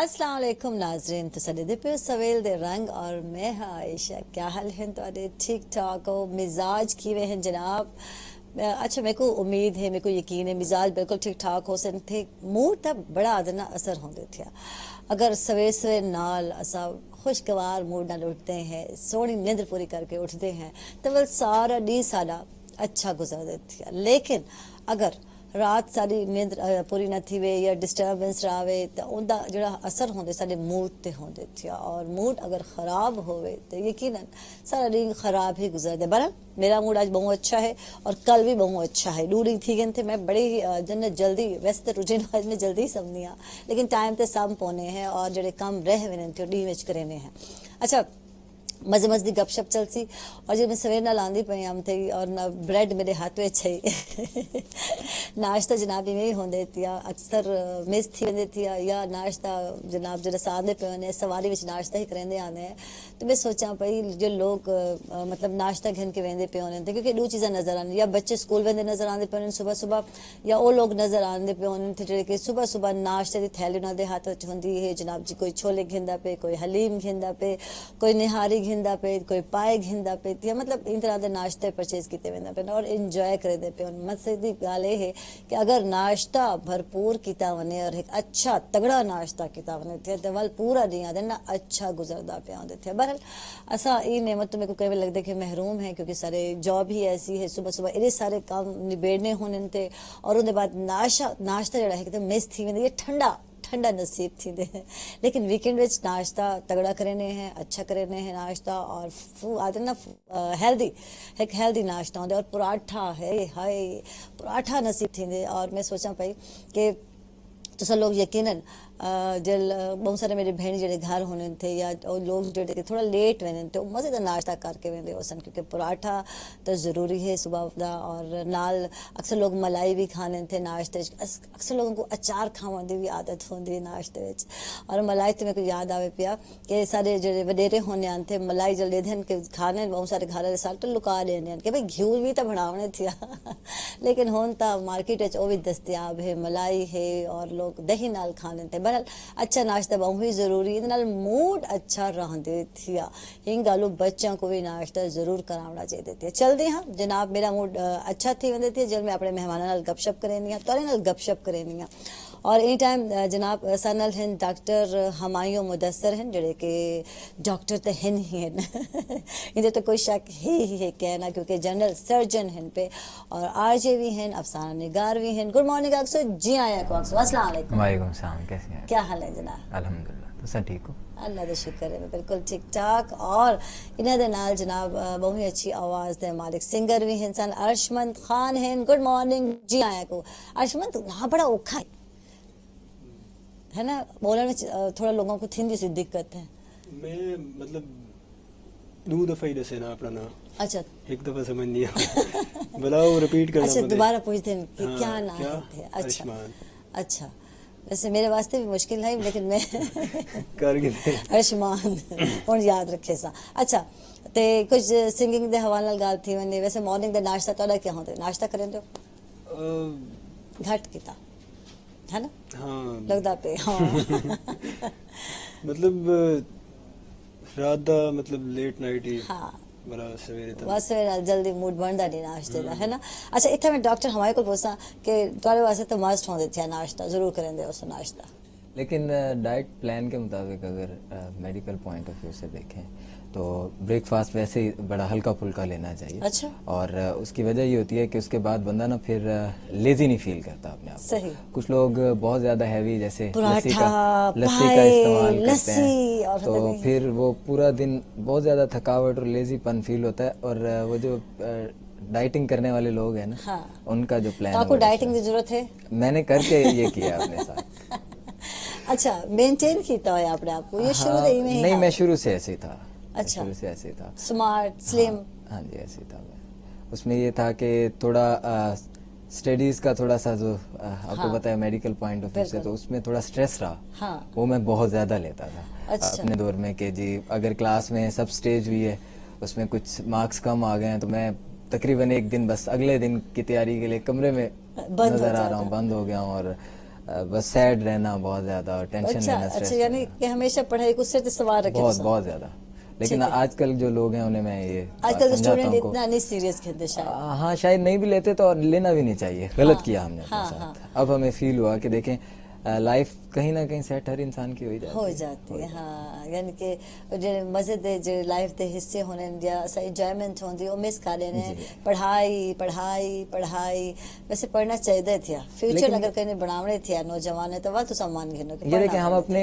अस्सलाम वालेकुम नाजरीन तसल्ली दे पे सवेल दे रंग और मैं हाँ आयशा क्या हाल है तो ठीक ठाक हो मिजाज किवे हैं जनाब। अच्छा मेरे को उम्मीद है मेरे को यकीन है मिजाज बिल्कुल ठीक ठाक हो सन थे मूड दा बड़ा आदना असर होंदे थे अगर सवेरे सवेरे नाल असा खुशगवार मूड नाल उठते हैं सोहनी नींद पूरी करके उठते हैं तो वह सारा डी साडा अच्छा गुजरदे थे। लेकिन अगर रात सारी नींद पूरी न थी वे या डिस्टर्बेंस रहे तो उनका जो असर होंदे साडे मूड ते होंदे थे और मूड अगर ख़राब होवे तो यकीनन सारा दिन ख़राब ही गुजरदे। बहरहाल मेरा मूड आज बहुत अच्छा है और कल भी बहुत अच्छा है। डूरी थी गए थे मैं बड़ी जन जल्दी वैसे तो रूटीन वाइज में जल्दी समझनी हाँ लेकिन टाइम ते सम पौने हैं और जड़े काम रह वे थे डी विच करेने हैं। अच्छा मजे मजे की गपशप चलसी और जब मैं सवेर नाल आंदी पई आम थी और ना ब्रेड मेरे हाथ में छई नाश्ता जनाब में ही होंदे थिया अक्सर मिस थी वेंदे थिया या नाश्ता जनाब जरा सादे पे ने सवारी विच नाश्ता ही करेंदे आने हैं। तो मैं सोचा पई जो लोग मतलब नाश्ता घन के वेंदे पे होने थे क्योंकि दो चीज़ां नजर आने या बच्चे स्कूल वेंदे नजर आंदे पे सुबह सुबह या वो लोग नजर आंदे पे होने थे जेडे कि सुबह सुबह नाश्ते की थैली उन्हां दे हाथ विच होंदी है जनाब जी। कोई छोले घिंदा पे कोई हलीम घिंदा पे कोई निहारी घिंदा पे कोई पाए घिंदा पे या मतलब इन तरह के नाश्ते परचेज किए वेंदा पे और इंजॉय करदे पे। मकसदी गाल है कि अगर नाश्ता भरपूर किया वने और एक अच्छा तगड़ा नाश्ता किया वने थे तो वल पूरा दिन ना अच्छा गुजरदा पे आंदे थे। बहरहाल असा ये नेमत तो मेरे को कई लगता है कि महरूम है क्योंकि सारे जॉब ही ऐसी है सुबह सुबह इतने सारे काम निबेड़ने होने थे और उनके बाद नाश्ता जड़ा है एकदम मिस थी वेंदे ठंडा ठंडा नसीब थी दे। लेकिन वीकेंड विच नाश्ता तगड़ा करेने हैं अच्छा करेने हैं नाश्ता और आते ना हेल्दी एक हेल्दी नाश्ता होंगे और पराठा है हाय पराठा नसीब थी। और मैं सोचा पई कि तुसा लोग यकीनन जल बहुत सारे मेरे बहन जड़े घर होने थे या लोग जड़े थोड़ा लेट वेने थे मज़ेदार नाश्ता करके वेंदे होसन क्योंकि पराठा तो ज़रूरी है सुबह का और नाल अक्सर लोग मलाई भी खाने थे नाश्ते। अक्सर लोगों को अचार खाने की भी आदत होती है नाश्ते विच और मलाई तो मेरे को याद आवे पिया कि सारे जो वडेरे होने आन थे मलाई जल देन के खाने बहुत सारे घर वाले साल तो लुका देने कि भाई घ्यू भी तो बनावने थे लेकिन हुन तो मार्केट वो भी दस्तियाब है मलाई है और लोग दही नाल खाने थे। बहरहाल अच्छा नाश्ता बहुत ही जरूरी है मूड अच्छा रहते थिया इन गालों बच्चों को भी नाश्ता जरूर कराना चाहिए थे। चलते हाँ जनाब मेरा मूड अच्छा थी वेंदे थे जल मैं अपने मेहमानों नाल गपशप करेनी तोरे नाल गपशप करेनी और इन टाइम जनाब सनल हैं डॉक्टर हमायूं मुदस्सर हैं जड़े के डॉक्टर तो हैं ही हैं इधर तो कोई शक ही है कहना क्योंकि जनरल सर्जन हैं पे और आरजे भी हैं अफसाना निगार भी हैं। गुड मॉर्निंग अक्सर जी आया को अक्सर अस्सलाम वालेकुम। वालेकुम सलाम कैसे हैं? क्या हाल है जनाब? अल्हम्दुलिल्लाह तो सब ठीक हो? अल्लाह का शुक्र है बिल्कुल ठीक ठाक। और इन्हां दे नाल जनाब बहुत ही अच्छी आवाज़ दे मालिक सिंगर भी हैं सन अर्शमंद खान हैं। गुड मॉर्निंग जी आया को अर्शमंद ना बड़ा औखा है ना बोलने में थोड़ा लोगों को थी सी दिक्कत है। मैं मतलब दो दफा ही दसे ना अपना नाम। अच्छा एक दफा समझ नहीं आया बुलाओ रिपीट करना। अच्छा दोबारा पूछते हैं कि हाँ, क्या नाम क्या? थे? अच्छा अच्छा वैसे मेरे वास्ते भी मुश्किल है लेकिन मैं कर अर्शमान और याद रखे सा। अच्छा ते कुछ सिंगिंग दे हवाले नाल गाल थी वने वैसे मॉर्निंग दा नाश्ता तोड़ा क्या होता है नाश्ता करें तो घट किता है ना? हाँ लगदा पे हाँ मतलब रात दा मतलब लेट नाइट ही हाँ बड़ा सवेरे तक बस जल्दी मूड बनता नहीं नाश्ते का है ना। अच्छा इतना मैं डॉक्टर हमारे को पूछा कि तुम्हारे वास्ते तो मस्ट होते थे नाश्ता जरूर करेंगे उस नाश्ता लेकिन डाइट प्लान के मुताबिक अगर मेडिकल पॉइंट ऑफ व्यू से देखें तो ब्रेकफास्ट वैसे ही बड़ा हल्का फुल्का लेना चाहिए। अच्छा और उसकी वजह ये होती है कि उसके बाद बंदा ना फिर लेजी नहीं फील करता अपने आप सही। कुछ लोग बहुत ज्यादा हैवी जैसे लस्सी पराठा का इस्तेमाल करते लस्सी हैं तो फिर वो पूरा दिन बहुत ज्यादा थकावट और लेजीपन फील होता है और वो जो डाइटिंग करने वाले लोग हैं ना हाँ। उनका जो प्लान तो आपको डाइटिंग की जरूरत है? मैंने करके ये किया अपने साथ। अच्छा मेंटेन किया है अपने आप को ये शुरू हाँ, से ही में नहीं मैं शुरू से ऐसे ही था। अच्छा शुरू से ऐसे ही था स्मार्ट स्लिम। हाँ जी ऐसे ही था मैं। उसमें ये था कि थोड़ा स्टडीज का थोड़ा सा जो आपको बताया मेडिकल पॉइंट ऑफ व्यू से तो उसमें थोड़ा स्ट्रेस रहा। हाँ। वो मैं बहुत ज्यादा लेता था अच्छा। अपने दौर में कि जी अगर क्लास में सब स्टेज हुई है उसमें कुछ मार्क्स कम आ गए हैं तो मैं तकरीबन एक दिन बस अगले दिन की तैयारी के लिए कमरे में नजर आ रहा हूँ बंद हो गया हूँ और बस सैड रहना बहुत ज्यादा और टेंशन अच्छा लेना, अच्छा, स्ट्रेस यानी कि हमेशा पढ़ाई को सिर सवार रखे बहुत तुसां। बहुत ज्यादा। लेकिन ठीक है। आजकल जो लोग हैं उन्हें मैं ये आजकल के समझाता स्टूडेंट हूँ इतना नहीं सीरियस खेलते शायद। हाँ शायद नहीं भी लेते तो, और लेना भी नहीं चाहिए, गलत हाँ, किया हमने अपने हाँ, साथ। हाँ। अब हमें फील हुआ कि देखें लाइफ कहीं ना कहीं सेट हर इंसान की हो जाती है, हाँ। यानी कि ਜਿਹੜੇ ਮਜ਼ੇ ਦੇ ਜਿਹੜੇ ਲਾਈਫ ਦੇ ਹਿੱਸੇ ਹੋਣੇ ਜਾਂ ਸਹੀ ਇੰਜॉयमेंट ਹੁੰਦੀ ਉਹ ਮਿਸ ਕਰ ਲੈਣੇ। जी। ਪੜ੍ਹਾਈ ਪੜ੍ਹਾਈ ਪੜ੍ਹਾਈ ਵੈਸੇ ਪੜ੍ਹਨਾ ਚਾਹੀਦਾ ਥਿਆ, फ्यूचर लेकिन- अगर कहीं बनावने थे नौजवान है तो वह तो सम्मान घेनो कि ये देखें पढ़ना हम पड़े अपने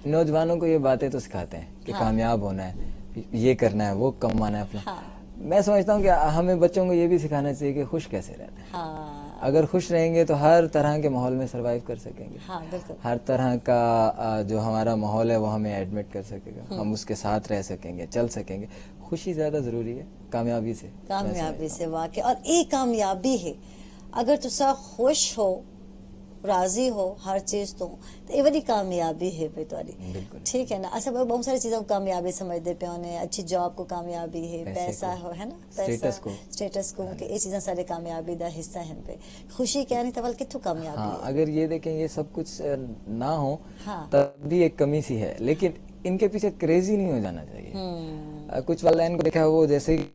नौजवानों को ये बातें तो सिखाते हैं कि हाँ। कामयाब होना है, ये करना है, वो कमाना है अपना। हाँ। मैं समझता हूँ कि हमें बच्चों को ये भी सिखाना चाहिए कि खुश कैसे रहना है। हाँ अगर खुश रहेंगे तो हर तरह के माहौल में सरवाइव कर सकेंगे। हाँ बिल्कुल। हर तरह का जो हमारा माहौल है वो हमें एडमिट कर सकेगा, हम उसके साथ रह सकेंगे, चल सकेंगे। खुशी ज्यादा जरूरी है कामयाबी से। कामयाबी से वाकई, और एक कामयाबी है अगर तुसा खुश हो, राजी हो हर चीज तो ये बड़ी कामयाबी है पे तुम्हारी। बिल्कुल। ठीक है ना। अच्छा बहुत सारी चीजों को कामयाबी समझते पे होने, अच्छी जॉब को कामयाबी है, पैसे पैसा को, हो है ना, स्टेटस को। स्टेटस को कि ये चीजें सारे कामयाबी दा हिस्सा हैं पे। खुशी क्या नहीं तवल कितु कामयाबी हाँ, है। अगर ये देखें ये सब कुछ ना हो हाँ। तब भी एक कमी सी है, लेकिन इनके पीछे क्रेजी नहीं हो जाना चाहिए। कुछ वालिदैन को देखा वो जैसे ही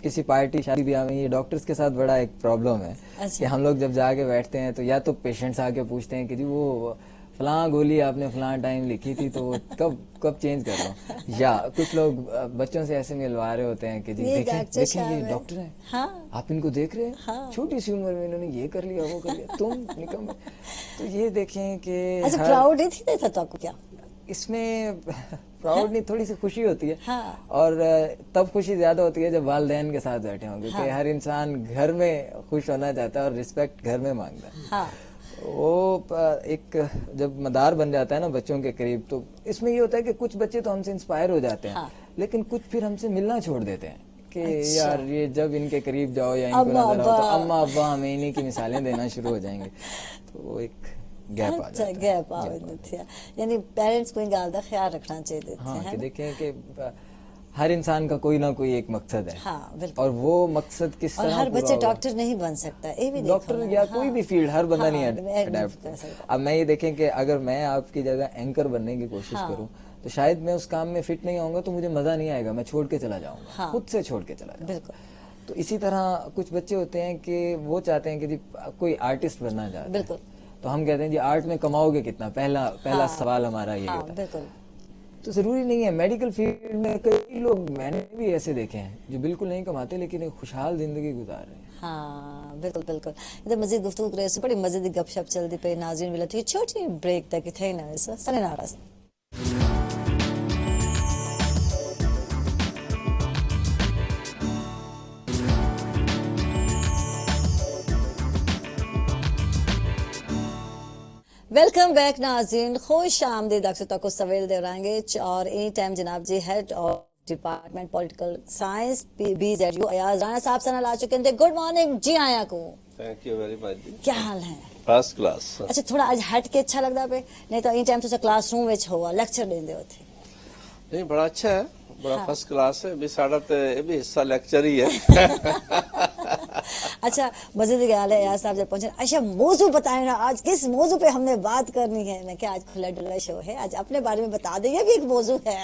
किसी पार्टी शादी ब्याह में, ये डॉक्टर्स के साथ बड़ा एक प्रॉब्लम है अच्छा। कि हम लोग जब जाके बैठते हैं तो या तो पेशेंट्स आके पूछते हैं कि जी वो फलां गोली आपने फलां टाइम लिखी थी तो वो कब चेंज कर लो, या कुछ लोग बच्चों से ऐसे मिलवा रहे होते हैं कि जी ये देखें डॉक्टर देखें साहब ये है। डॉक्टर है, हाँ आप इनको देख रहे हैं, हाँ। छोटी सी उम्र में इन्होंने ये कर लिया वो कर लिया, तुम निकम। तो ये देखें कि अच्छा प्राउड ही थी था तो क्या इसमें प्राउड नहीं, थोड़ी सी खुशी होती है। हाँ। और तब खुशी ज्यादा होती है जब वालिदैन के साथ बैठे होंगे, हाँ। कि हर इंसान घर में खुश होना चाहता है और रिस्पेक्ट घर में मांगता है। हाँ वो एक जब मदार बन जाता है ना बच्चों के करीब, तो इसमें ये होता है कि कुछ बच्चे तो हमसे इंस्पायर हो जाते हैं। हाँ। लेकिन कुछ फिर हमसे मिलना छोड़ देते हैं कि अच्छा। यार ये जब इनके करीब जाओ या इनको अम्मा नजर आओ तो अब्बा। अम्मा अब्बा हमें इन्हीं की मिसालें देना शुरू हो जाएंगे, तो वो एक गैप आ अच्छा जाता है। गैप आ जाता है। यानी पेरेंट्स को इन गाल का ख्याल रखना चाहिए हाँ है कि ना? देखें कि हर इंसान का कोई ना कोई एक मकसद है। हाँ बिल्कुल। और वो मकसद किस और तरह हर पूरा बच्चे होगा। डॉक्टर नहीं बन सकता, ये भी देखो डॉक्टर ना। या हाँ। कोई भी फील्ड हर बंदा हाँ, नहीं नहीं अडेप्ट कर कर सकता। अब मैं ये देखें कि अगर मैं आपकी जगह एंकर बनने की कोशिश हाँ। करूं तो शायद मैं उस काम में फिट नहीं आऊंगा, तो मुझे मजा नहीं आएगा, मैं छोड़ के चला जाऊंगा। हाँ। खुद से छोड़ के चला जाऊंगा। बिल्कुल। तो इसी तरह कुछ बच्चे होते हैं कि वो चाहते हैं कि जी कोई आर्टिस्ट बनना चाहते हैं, बिल्कुल। तो हम कहते हैं जी आर्ट में कमाओगे कितना, पहला हाँ। सवाल हमारा ये हाँ होता है। बिल्कुल। तो जरूरी नहीं है, मेडिकल फील्ड में कई लोग मैंने भी ऐसे देखे हैं जो बिल्कुल नहीं कमाते लेकिन एक खुशहाल जिंदगी गुजार रहे हैं। हाँ बिल्कुल बिल्कुल। इधर मजीद गुफ्तगू करे से बड़ी मजे की गपशप चलती पे नाज़रीन मिला थी छोटी ब्रेक तक थे ना वैसे सने नाराज। वेलकम बैक नाज़रीन, खुश आमदीद अक्सर को सवेल दे रहेंगे और एनी टाइम जनाब ji head of department political science BZU Ayaz Rana साहब सना ला चुके थे। गुड मॉर्निंग जी आया को, थैंक यू वेरी मच जी। क्या हाल है? First class. अच्छा थोड़ा आज हट के अच्छा लगता पे, नहीं तो एनी टाइम तो क्लासरूम विच हुआ लेक्चर देंदे होते। नहीं बड़ा अच्छा है, बड़ा हाँ। फर्स्ट क्लास है। भी साड़ा ते ये भी हिस्सा लेक्चर ही है। अच्छा मजे की गल है यार साहब जब पहुंचे, अच्छा मौजू बताए ना आज किस मौजू पे हमने बात करनी है। मैं क्या आज खुला डुला शो है, आज अपने बारे में बता दें, ये भी एक मौजू है।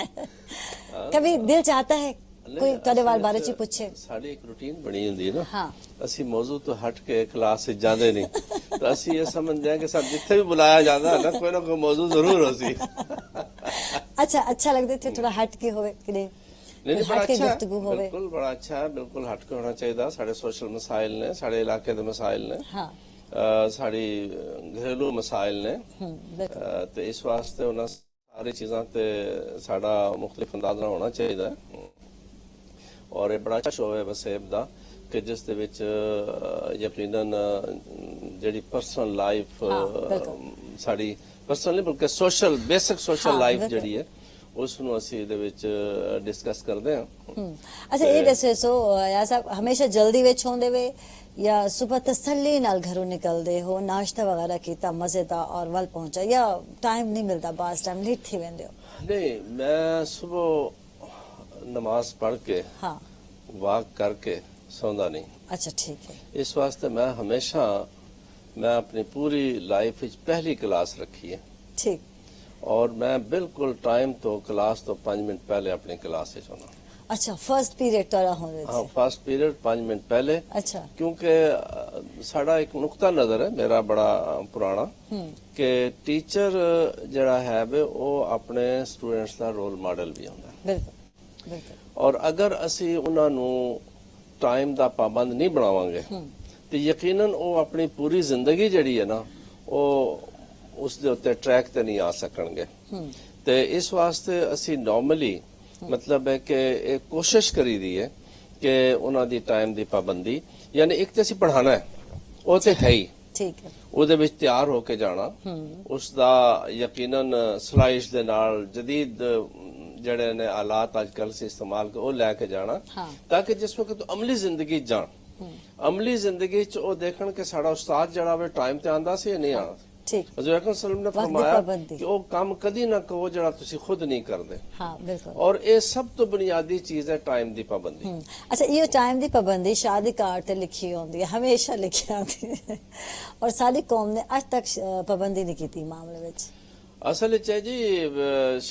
कभी दिल चाहता है कोई ਤੁਹਾਡੇ ਵਾਲ ਬਾਰੇ ਚ ਪੁੱਛੇ? ਸਾਡੀ ਇੱਕ ਰੂਟੀਨ ਬਣੀ ਹੁੰਦੀ ਹੈ ਨਾ। ਹਾਂ। ਅਸੀਂ ਮੌਜੂ ਤੋਂ ਹਟ ਕੇ ਕਲਾਸ ਵਿੱਚ ਜਾਂਦੇ ਨਹੀਂ, ਤਾਂ ਅਸੀਂ ਇਹ ਸਮਝਦੇ ਹਾਂ ਕਿ ਸਾਨੂੰ ਜਿੱਥੇ ਵੀ ਬੁਲਾਇਆ ਜਾਂਦਾ ਨਾ ਕੋਈ ਨਾ ਕੋਈ ਮੌਜੂ ਜ਼ਰੂਰ ਹੋ ਸੀ। अच्छा लगता थे थोड़ा हट के होवे कि नहीं? नहीं हट बड़ा के अच्छा गुफ्तगू है, होवे। बिल्कुल बड़ा अच्छा है, बिल्कुल हट के होना चाहिए। साढ़े सोशल मसाइल ने, साढ़े इलाके के मसाइल ने, हाँ। साड़ी घरेलू मसाइल ने, बिल्कुल। तो इस वास्ते उन्हें सारी चीज़ों ते साड़ा मुख्तलिफ अंदाजा होना चाहिए। और ये बड़ा अच्छा शो है वसेब दा कि जिस दे विच यकीनन JD personal life sari personal नहीं बल्कि social basic social life JD है उसनों ਅਸੀਂ ਇਹਦੇ ਵਿੱਚ ਡਿਸਕਸ ਕਰਦੇ ਹਾਂ। अच्छा ये दसे सो यार साहब हमेशा जल्दी विच होंदे वे या सुबह तसल्ली नाल घरों निकलदे हो, नाश्ता वगैरह कीता मजेदार और वल पहुंचा, या टाइम नहीं मिलता बास टाइम लेट थी वेंदे हो? नहीं मैं सुबह नमाज पढ़ के हाँ। वॉक करके सौंदा नहीं। अच्छा ठीक है। इस वास्ते मैं हमेशा میں اپنی پوری لائف پہلی کلاس رکھی ہے ٹھیک اور میں بالکل ٹائم تو کلاس تو 5 منٹ پہلے اپنی کلاس ہونا. اچھا فرسٹ پیریڈ تو ہوندے ہاں تھے فرسٹ پیریڈ 5 منٹ پہلے. اچھا کیونکہ ساڑا ایک نقطہ نظر ہے میرا بڑا پرانا کہ ٹیچر جڑا ہے وہ اپنے سٹوڈنٹس دا رول ماڈل بھی ہوندا ہے. بالکل بالکل اور اگر اسی انہاں نو ٹائم دا پابند نہیں بناواں گے تو یقیناً وہ اپنی پوری زندگی جڑی ہے نا وہ اس دے اتنے ٹریک تے نہیں آ سکن گے. تے اس واسطے اسی نارملی مطلب ہے کہ ایک کوشش کری دی ہے کہ انہاں دی ٹائم دی پابندی یعنی ایک تے اسی پڑھانا ہے وہ تے ہے ہی ٹھیک ہے وہ دے وچ تیار ہو کے جانا اس دا یقیناً سلائش دے نال جدید جڑے نے آلات آج کل سے استعمال کر وہ لے کے جانا تاکہ جس وقت عملی زندگی جان عملی زندگی چ وہ دیکھن کہ ساڑا استاد جڑا وہ ٹائم تے آندا سی یا نہیں آندا. ٹھیک حضور اکرم صلی اللہ علیہ وسلم نے فرمایا کہ وہ کام کدی نہ کرو جڑا تسی خود نہیں کردے. ہاں بالکل. اور یہ سب تو بنیادی چیز ہے ٹائم دی پابندی. اچھا یہ ٹائم دی پابندی شادی کارڈ تے لکھی ہوندی ہے ہمیشہ لکھی آتی ہے اور ساری قوم نے اج تک پابندی نہیں کیتی معاملے وچ. اصل ہے جی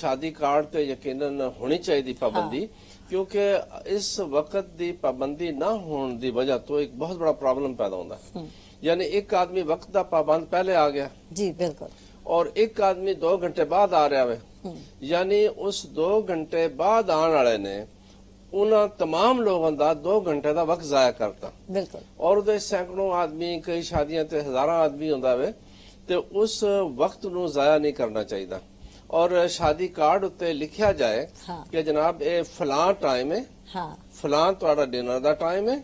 شادی کارڈ تے یقیناً ہونی چاہیے پابندی کیونکہ اس وقت دی پابندی نہ ہون دی وجہ تو ایک بہت بڑا پرابلم پیدا ہوتا ہے. یعنی ایک آدمی وقت دا پابند پہلے آ گیا جی بالکل اور ایک آدمی 2 گھنٹے بعد آ رہا ہے یعنی اس 2 گھنٹے بعد آنے والے نے انہاں تمام لوگوں دا 2 گھنٹے دا وقت ضائع کرتا. بالکل. اور دے سینکڑوں آدمی کئی شادیاں تے ہزاراں آدمی ہوندا وے تے اس وقت نو ضائع نہیں کرنا چاہیے. اور شادی کارڈ اتنے لکھیا جائے کہ جناب اے فلاں ٹائم ہے فلاں تہاڈا ڈنر دا ٹائم ہے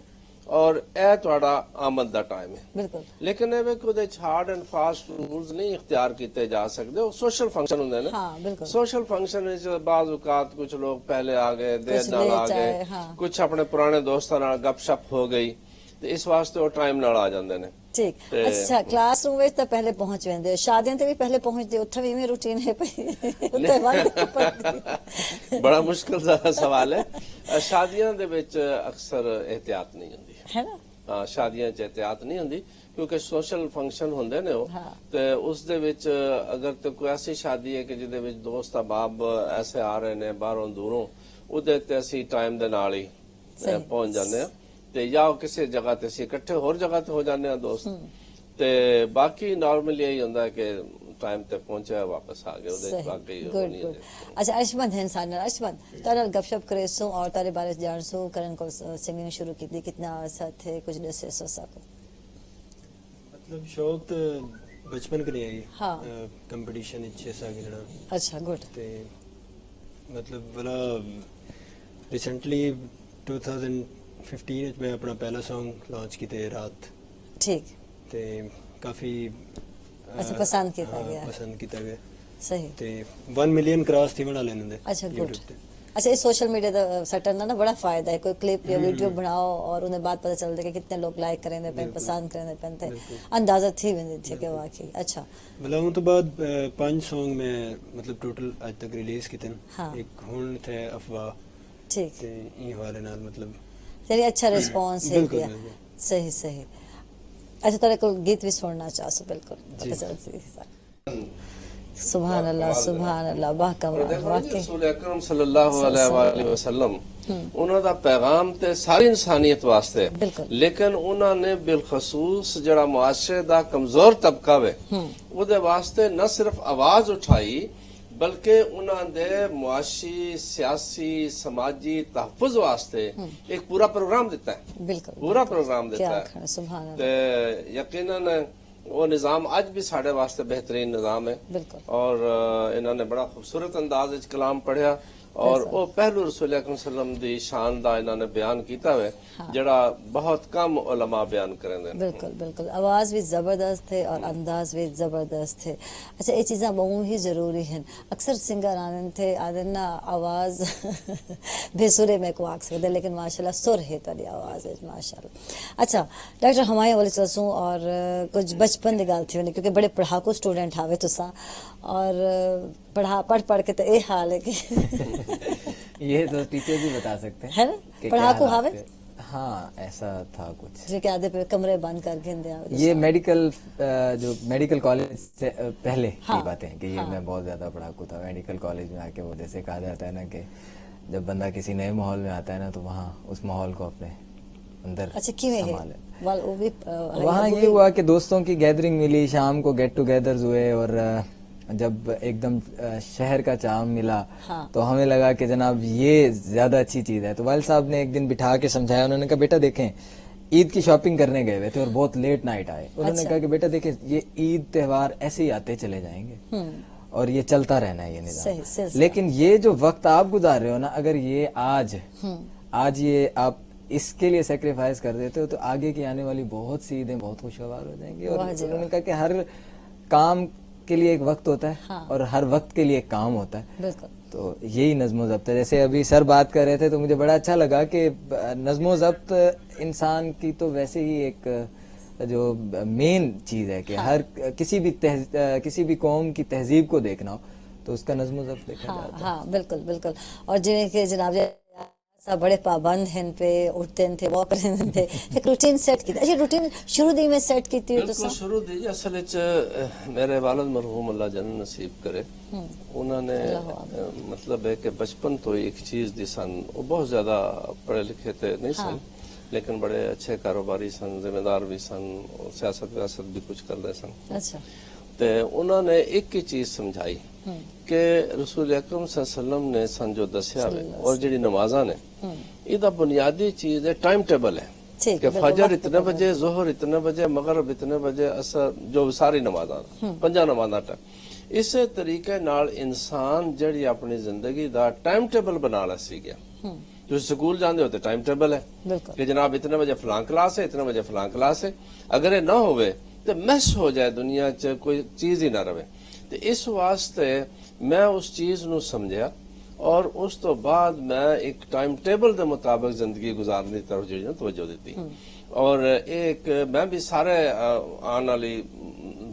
اور اے تہاڈا آمد دا ٹائم ہے. بالکل. لیکن اے کوئی ہارڈ اینڈ فاسٹ رولز نہیں اختیار کیتے جا سکتے. وہ سوشل فنکشن ہوندے نے. سوشل فنکشن بعض اوقات کچھ لوگ پہلے آ گئے دیر نال آ گئے کچھ اپنے پرانے دوستاں نال گپ شپ ہو گئی تو اس واسطے وہ ٹائم نال آ جاندے نے. ٹھیک. اچھا کلاس روم وچ تے پہلے پہنچ ویندے شادیاں تے بھی پہلے پہنچ دے اوتھے بھی روٹین ہے بڑا مشکل سوال ہے. شادیاں دے وچ اکثر احتیاط نہیں ہوندی ہے نا. ہاں شادیاں چ احتیاط نہیں ہوندی کیونکہ سوشل فنکشن ہوندے نے تے اس دے وچ اگر تے کوئی ایسی شادی ہے کہ جدے وچ دوست احباب ایسے آ رہے نے باہروں دوروں او دے تے اسی ٹائم دے نال ہی پہنچ جاندے ہیں تے یا کسی جگہ تے اسی اکٹھے ہور جگہ تے ہو جاندے ہیں دوست تے باقی نارملی یہی ہوندا ہے کہ ٹائم تے پہنچا واپس آ گئے اودے باقی نہیں. اچھا ارشمند ہے انسان ارشمند تارا گپ شپ کرے سو اور تارے بارے جان سو کرن کو سنگنگ شروع کی تھی کتنا عرصہ تھے کچھ دسے سو سکو. مطلب شوق تو بچپن کے لیے آئی کمپٹیشن اچھے سا گرنا. اچھا گڈ. تے مطلب بڑا ریسنٹلی 2015 میں اپنا پہلا سانگ لانچ کیتے رات. ٹھیک. تے کافی پسند کیتا گیا. پسند کیتا گیا. صحیح. تے 1 ملین کراس تھی بنا لینے دے. اچھا گڈ. اچھا اس سوشل میڈیا دا سٹر نا بڑا فائدہ ہے. کوئی کلپ یا ویڈیو بناؤ اور انہیں بعد پتہ چلتا کہ کتنے لوگ لائک کریں دے پین پسند کریں دے پین تے اندازہ تھی ویندی تھی کہ واقعی. اچھا بلاؤں تو بعد 5 سانگ میں مطلب ٹوٹل آج تک ریلیز کیتے ہیں. ایک ہون تھے افواہ. ٹھیک. تے این حوالے نال مطلب تیری اچھا رسپانس ہے کیا. صحیح صحیح. اچھا تارے کو گیت بھی سننا چاہ سو بالکل. سبحان اللہ باہ کمال واقعی. رسول اکرم صلی اللہ علیہ وآلہ وسلم انہوں دا پیغام تے ساری انسانیت واسطے لیکن انہوں نے بالخصوص جڑا معاشرے دا کمزور طبقہ وے او دے واسطے نہ صرف آواز اٹھائی بلکہ انہوں دے معاشی سیاسی سماجی تحفظ واسطے ایک پورا پروگرام دیتا ہے. بالکل پورا پروگرام دیتا ہے. سبحان اللہ. تے یقیناً وہ نظام اج بھی ساڑھے واسطے بہترین نظام ہے. بالکل. اور انہوں نے بڑا خوبصورت انداز وچ کلام پڑھیا اور وہ پہلو رسول اکرم صلی اللہ علیہ وسلم دی شان دا انہوں نے بیان کیتا ہوئے جڑا بہت کم علماء بیان کریں دے. بالکل بالکل. آواز بھی زبردست تھے اور انداز بھی زبردست تھے. اچھا یہ چیزاں بہت ہی ضروری ہیں. اکثر سنگر آنن تھے آدن نا آواز بے سرے میں کو آکھ سکتے لیکن ماشاءاللہ سر ہے تاری آواز ہے ماشاءاللہ. اچھا ڈاکٹر ہمایوں والے چلسوں اور کچھ بچپن دی گال تھی ہونے کیونکہ بڑے پڑھاکو سٹوڈنٹ آوے تو سا اور پڑھ کے تو اے حال ہے کہ یہ تو ٹیچر بھی بتا سکتے ہیں ہے نا پڑھاکو آوے. हाँ ऐसा था कुछ। जिनके आधे पे कमरे बंद कर घेंदे आ ये मेडिकल जो मेडिकल कॉलेज से पहले हाँ, की बातें हैं कि ये मैं बहुत ज्यादा पढ़ाकू था। मेडिकल कॉलेज में आके वो जैसे कहा जाता है ना कि जब बंदा किसी नए माहौल में आता है ना तो वहाँ उस माहौल को अपने अंदर अच्छा किवें है संभाले। वाल वो भी वहाँ ये हुआ कि दोस्तों की गैदरिंग मिली, शाम को गेट टुगेदर्स हुए और जब एकदम शहर का चार्म मिला हाँ। तो हमें लगा कि जनाब ये ज्यादा अच्छी चीज है। तो वालिद साहब ने एक दिन बिठा के समझाया, उन्होंने कहा बेटा देखें ईद की शॉपिंग करने गए हुए थे और बहुत लेट नाइट आए। उन्होंने अच्छा। कहा कि बेटा देखें ये ईद त्योहार ऐसे ही आते चले जाएंगे और ये चलता रहना है ये सही, निजाम, सिलसिला। लेकिन ये जो वक्त आप गुजार रहे हो ना, अगर ये आज ये आप इसके लिए सेक्रीफाइस कर देते हो तो आगे की आने वाली बहुत सी ईदें बहुत खुशगवार हो जाएंगी। और वाह जी वाह। उन्होंने कहा कि हर काम के लिए एक वक्त होता है हाँ। और हर वक्त के लिए एक काम होता है। बिल्कुल तो यही नज़्म ज़ब्त है। जैसे अभी सर बात कर रहे थे तो मुझे बड़ा अच्छा लगा कि नज़्म ज़ब्त इंसान की तो वैसे ही एक जो मेन चीज़ है कि हर किसी भी कौम की तहजीब को देखना हो तो उसका नज़्म ज़ब्त देखा हाँ जाता है। हाँ बिल्कुल बिल्कुल। और जिन्हें के जनाब सब बड़े पाबंद हैं पे उठते थे वॉक करते थे एक रूटीन सेट की अच्छा रूटीन शुरू दी में सेट की थी तो बिल्कुल शुरू दी असल मेरे वालिद मरहूम अल्लाह जन्नत नसीब करे उन्होंने मतलब है कि बचपन तो एक चीज दी सन वो बहुत ज्यादा पढ़े लिखे थे नहीं सन लेकिन बड़े अच्छे कारोबारी सन, जिम्मेदार भी सन, सियासत व्यासत भी कुछ कर रहे सन। अच्छा ते उन्होंने एक ही चीज समझाई कि रसूल अकरम सल्लल्लाहु अलैहि वसल्लम ने सन जो दसिया वे और जी नमाजा ने इदा बुनियादी चीज है टाइम टेबल है ठीक कि फजर इतने बजे, जोहर इतने बजे, मगरब इतने बजे, असर जो सारी नमाजा पंजा नमाजा टाइम इस तरीके नाल इंसान जड़ी अपनी जिंदगी दा टाइम टेबल बना ला सी गया। जो स्कूल जाते होते टाइम टेबल है कि जनाब इतने बजे फलां क्लास है, इतने बजे फलां क्लास है, अगर ये ना होवे तो मैस हो जाए दुनिया च कोई चीज ही ना रहे। तो इस वास्ते मैं उस चीज नु समझा और उस तो बाद मैं एक टाइम टेबल के मुताबिक जिंदगी गुजारने की तरफ जी तवज्जो दी और एक मैं भी सारे आने वाली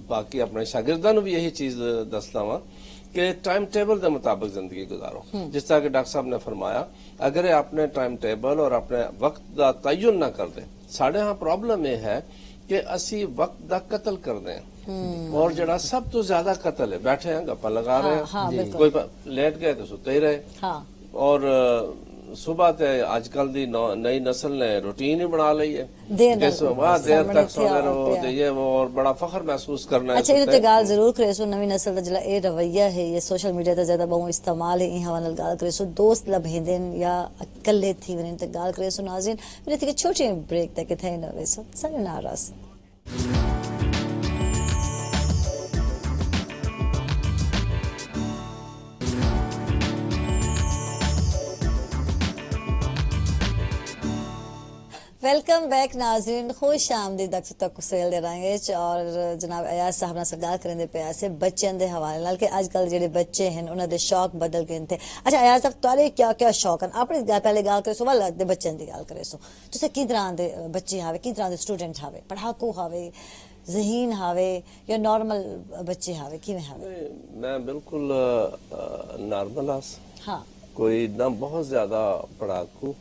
बाकी अपने शागिर्दां भी यही चीज दसदा वा कि टाइम टेबल के मुताबिक जिंदगी गुजारो। जिस तरह कि डॉक्टर साहब ने फरमाया अगर अपने टाइम टेबल और अपने वक्त का तयन ना कर दे, साढ़े यहाँ प्रॉब्लम यह है कि असी वक्त का कत्ल कर दें और जड़ा सब तो ज्यादा कत्ल है बैठे हैं गप्पा लगा रहे हैं कोई लेट गए तो सुते ही रहे और सुबह ते आजकल दी नई नस्ल ने रूटीन ही बना ली है देर तक सोने रहो ते ये वो और बड़ा फखर महसूस करना है। अच्छा इन ते गाल जरूर करे सो नवी नस्ल दा जला ए रवैया है ये सोशल मीडिया दा ज्यादा बहु इस्तेमाल है इन हवाले गाल करे सो दोस्त लभेंदन या अकेले थी वने ते गाल करे सो नाज़रीन मेरे थे छोटे ब्रेक तक थे न वैसो सारे नाराज वेलकम बैक नाजरीन खुश आमदीद तक सेल दे रहे और जनाब अयाज साहब नाल सरदार करेंदे पे ऐसे बच्चों के हवाले नाल कि आजकल जेडे बच्चे हैं उन्हां दे शौक बदल गए थे। अच्छा अयाज साहब तुहाडे क्या क्या शौक हैं अपनी पहले गल करे सो वाला दे बच्चों की गल करे सो तुसे की तरह दे बच्चे हावे की तरह दे स्टूडेंट हावे पढ़ाकू हावे ज़हीन हावे या नॉर्मल बच्चे हावे किवें हावे? मैं बिल्कुल नॉर्मल हास हाँ कोई ना बहुत ज्यादा पढ़ाकू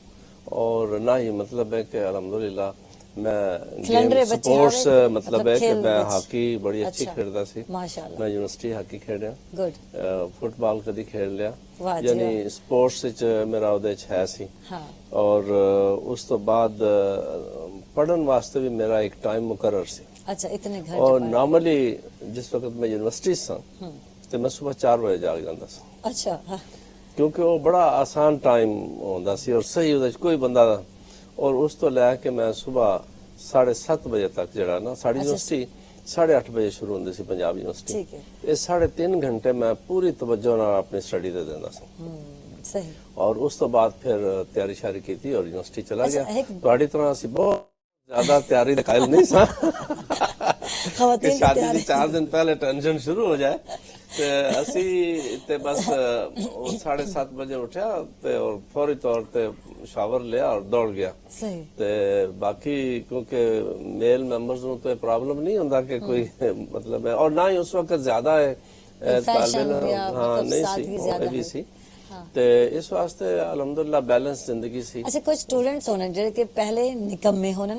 और ना ही मतलब है कि अल्हम्दुलिल्लाह मैं स्पोर्ट्स मतलब है कि मैं हॉकी बड़ी अच्छी खेलता सी माशाल्लाह मैं यूनिवर्सिटी हॉकी खेलिया गुड फुटबॉल कदी खेल लिया वाह जी यानी स्पोर्ट्स विच मेरा उहदे च है सी हाँ और उस तो बाद पढ़न वास्ते भी मेरा एक टाइम मुकर्रर सी। अच्छा इतने घर और नॉर्मली जिस वक्त मैं यूनिवर्सिटी सा तो मैं सुबह 4 बजे जाग जाता सा अच्छा हाँ क्योंकि वो बड़ा आसान टाइम होता सी और सही उहदे च कोई बंदा और उस तो लैके मैं सुबह 7:30 बजे तक जड़ा ना साड़ी यूनिवर्सिटी 8:30 बजे शुरू होंदी सी पंजाब यूनिवर्सिटी ठीक है ये 3.5 घंटे मैं पूरी तवज्जो नाल अपनी स्टडी दे देंदा सा सही और उस तो बाद फिर तैयारी शारी की थी और यूनिवर्सिटी चला अच्छा, गया तुहाडी तरह असी बहुत ज्यादा तैयारी दे कायल नहीं सा कि शादी दी 4 दिन पहले टेंशन शुरू हो जाए ते असी ते बस 7:30 बजे उठा ते और फौरी तौर पे शावर लिया और दौड़ गया सही ते बाकी क्योंकि मेल मेंबर्स नु तो प्रॉब्लम नहीं होता कि कोई मतलब है और ना ही उस वक्त ज्यादा है फैशन या हाँ मतलब नहीं सादगी सी ज्यादा भी है। सी ਤੇ ਇਸ ਵਾਸਤੇ ਅਲਹਮਦੁਲਿਲਾ ਬੈਲੈਂਸ ਜ਼ਿੰਦਗੀ ਸੀ। ਅੱਛਾ ਕੁਝ ਸਟੂਡੈਂਟਸ ਹੋਣੇ ਜਿਹੜੇ ਕਿ ਪਹਿਲੇ ਨਿਕੰਮੇ ਹੋਣ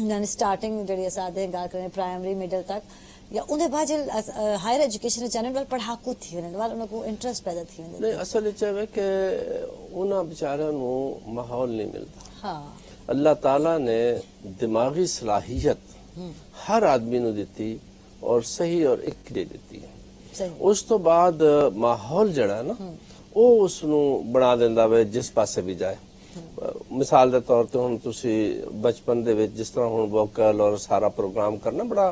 ਯਾਨੀ ਸਟਾਰਟਿੰਗ ਜਿਹੜੀ ਅਸਾਂ ਗੱਲ ਕरें ਪ੍ਰਾਇਮਰੀ ਮਿਡਲ ਤੱਕ या उन्हें बाद हायर एजुकेशन चाहने वाले पढ़ाकू थी वञनि वाल उनको इंटरेस्ट पैदा थी वेंदो नहीं असल विच है कि उन्हां बेचारियां नूं माहौल नहीं मिलता। हाँ अल्लाह ताला ने दिमागी सलाहियत हर आदमी नूं दित्ती और सही और एक दे दित्ती है। सही उस तो बाद माहौल जड़ा है ना वो उस नूं बना दिंदा वे जिस पासे भी जाए। मिसाल के तौर पर हुण तुसी बचपन दे विच जिस तरह हुण वोकल और सारा प्रोग्राम करना बड़ा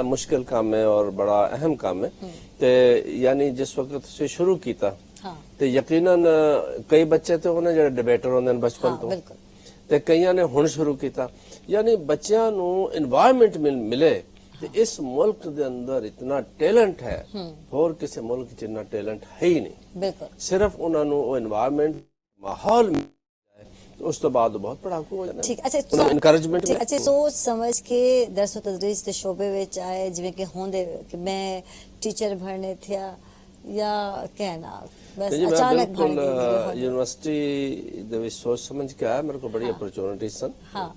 मुश्किल काम है और बड़ा अहम काम है ते यानी जिस वक्त तुसी शुरू कीता ते यकीनन कई बच्चे तो होने जेडे डिबेटर होंदे बचपन तो ते कईयां ने हुण शुरू कीता यानी बच्चियां नूं एनवायरनमेंट मिले ते इस मुल्क दे अंदर इतना टैलेंट है और किसी मुल्क च इतना टैलेंट है ही नहीं। बिल्कुल सिर्फ उन्हां नूं ओ एनवायरनमेंट माहौल उस तो बाद बहुत पढ़ाकू हो जाना। ठीक अच्छा इनकरेजमेंट ठीक अच्छा सोच समझ के दरस तदरीस के शोबे विच आए जिवें कि होंदे कि मैं टीचर बनने थिया या कहना बस जी अचानक बिल्कुल यूनिवर्सिटी दे विच सोच समझ के आया मेरे को बड़ी अपॉर्चुनिटी सन। हाँ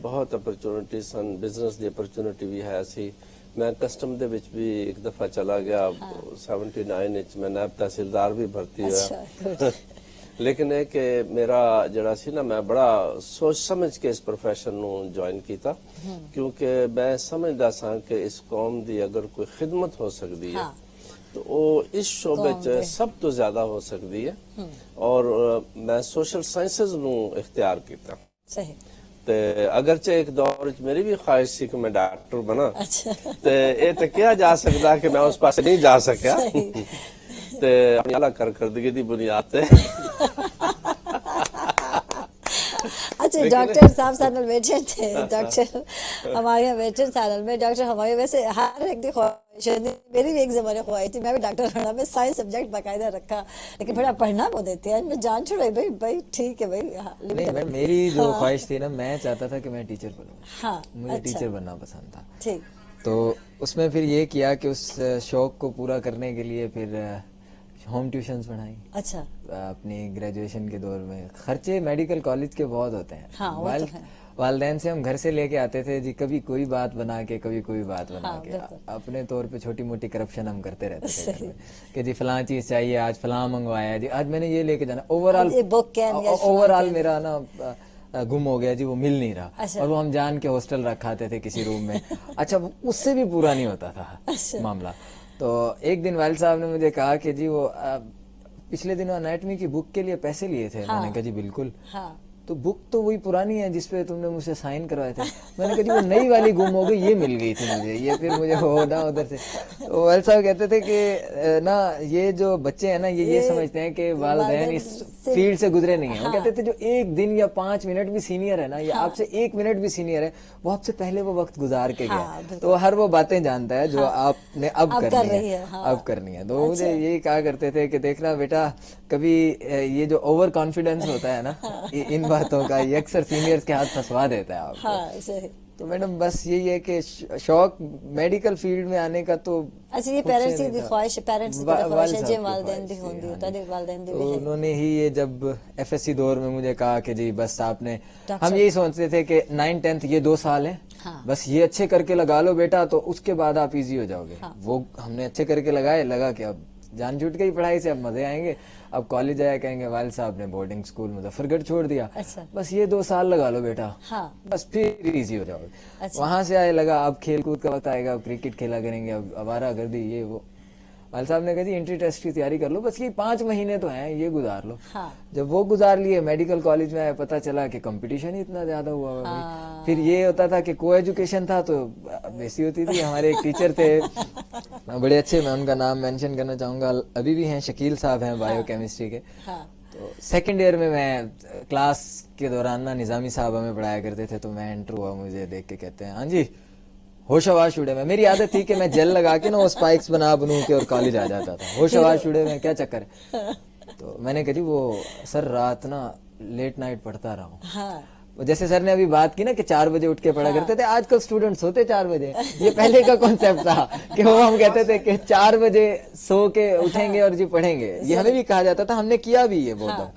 बहुत अपॉर्चुनिटी सन बिजनेस दी अपॉर्चुनिटी भी है सी। मैं कस्टम दे विच भी एक दफा चला गया 79 विच मैं नायब तहसीलदार भी भर्ती हुआ। लेकिन है कि मेरा जड़ा सी ना मैं बड़ा सोच समझ के इस प्रोफेशन नू ज्वाइन किया क्योंकि मैं समझदा सा कि इस कौम दी अगर कोई खिदमत हो सकती है तो वो इस शोबे च सब तो ज्यादा हो सकती है। और मैं सोशल साइंसेज नू इख्तियार किया। सही ते अगरचे एक दौर च मेरी भी ख्वाहिश सी कि मैं डॉक्टर बना अच्छा ते ये तो क्या जा सकता कि मैं उस पासे नहीं जा सकिया ते अपनी आला कारकर्दगी दी बुनियाद ते अच्छा डॉक्टर साहब सानल बैठे थे डॉक्टर हमारे बैठे सानल में डॉक्टर हमारे वैसे हर एक की ख्वाहिश है मेरी भी एक जमाने ख्वाहिश थी मैं भी डॉक्टर होना मैं साइंस सब्जेक्ट बाकायदा रखा लेकिन बड़ा पढ़ना वो देते हैं मैं जान छोड़ा भाई भाई ठीक है भाई नहीं मैम मेरी जो ख्वाहिश थी ना मैं चाहता था कि मैं टीचर बनूं। हाँ मुझे टीचर बनना पसंद था। ठीक तो उसमें फिर ये किया कि उस शौक को पूरा करने के लिए फिर होम ट्यूशंस पढ़ाई। अच्छा अपनी ग्रेजुएशन के दौर में खर्चे मेडिकल कॉलेज के बहुत होते हैं। हाँ, वो तो है। वालदैन से हम घर से लेके आते थे जी कभी कोई बात बना के कभी कोई बात बना हाँ, के अपने तौर पे छोटी मोटी करप्शन हम करते रहते थे घर में कि जी फलां चीज चाहिए आज फलां मंगवाया जी आज मैंने ये लेके जाना ओवरऑल मेरा ना गुम हो गया जी वो मिल नहीं रहा। अच्छा। और वो हम जान के हॉस्टल रखाते थे किसी रूम में। अच्छा उससे भी पूरा नहीं होता था मामला। तो एक दिन वालिद साहब ने मुझे कहा कि जी वो पिछले दिनों एनाटॉमी की बुक के लिए पैसे लिए थे। मैंने कहा जी बिल्कुल। तो बुक तो वही पुरानी है जिसपे तुमने मुझसे साइन करवाए थे। मैंने कहा जी वो नई वाली गुम हो गई ये मिल गई थी मुझे ये फिर मुझे हो ना उधर से। तो वालिद साहब कहते थे कि ना ये जो बच्चे हैं ना ये समझते हैं कि वालिदैन इस फील्ड से गुजरे नहीं है। वो कहते थे जो एक दिन या 5 मिनट भी सीनियर है ना या आपसे 1 मिनट भी सीनियर है वो आपसे पहले वो वक्त गुजार के गया तो हर वो बातें जानता है जो आपने अब करनी है अब करनी है। तो मुझे यही कहा करते थे कि देखना बेटा कभी ये जो ओवर कॉन्फिडेंस होता है ना इन बातों का ये अक्सर सीनियर्स के हाथ फंसवा देता है आपको। हाँ, सही। तो मैडम बस यही है कि शौक मेडिकल फील्ड में आने का तो अच्छा ये पेरेंट्स की ख्वाहिश पेरेंट्स की ख्वाहिश है जे वालिदैन दी होंदी तने वालिदैन दी तो उन्होंने ही ये जब एफएससी दौर में मुझे कहा कि जी बस आपने हम यही सोचते थे कि 9th 10th ये 2 साल है। हाँ। बस ये अच्छे करके लगा लो बेटा तो उसके बाद आप इजी हो जाओगे। हाँ। वो हमने अच्छे करके लगाए लगा कि अब जान छूट गई पढ़ाई से अब मजे आएंगे। अब कॉलेज आया कहेंगे वालिद साहब ने बोर्डिंग स्कूल मुजफ्फरगढ़ छोड़ दिया। अच्छा। बस ये 2 साल लगा लो बेटा। हाँ। बस फिर इजी हो जाओगे। अच्छा। वहां से आए लगा अब खेल कूद का वक्त आएगा अब क्रिकेट खेला करेंगे अब आवारा गर्दी ये वो। वालिद साहब ने कहा जी एंट्री टेस्ट की तैयारी कर लो बस ये 5 महीने तो हैं ये गुजार लो। हाँ। जब वो गुजार लिए मेडिकल कॉलेज में आया पता चला कि कंपटीशन ही इतना ज्यादा हुआ। हाँ। फिर ये होता था कि को एजुकेशन था तो वैसी होती थी। हमारे एक टीचर थे बड़े अच्छे मैं उनका नाम मेंशन करना चाहूंगा अभी भी हैं शकील साहब हैं बायो केमिस्ट्री के। तो सेकंड ईयर में मैं क्लास के दौरान ना निजामी साहब हमें पढ़ाया करते थे तो मैं एंटर हुआ मुझे देख के कहते हैं हाँ जी होश आवाज उड़े में। मेरी आदत थी कि मैं जेल लगा के ना वो स्पाइक्स बनू के और कॉलेज आ जाता था। होश आवाज उड़े में क्या चक्कर है। तो मैंने कहा जी वो सर रात ना लेट नाइट पढ़ता रहा हूँ। हाँ। जैसे सर ने अभी बात की ना कि 4 बजे उठ के पढ़ा करते थे, आजकल स्टूडेंट सोते 4 बजे, ये पहले का कॉन्सेप्ट था कि वो हम कहते थे कि 4 बजे सो के उठेंगे और जी पढ़ेंगे। ये हमें भी कहा जाता था, हमने किया भी ये बहुत दफा।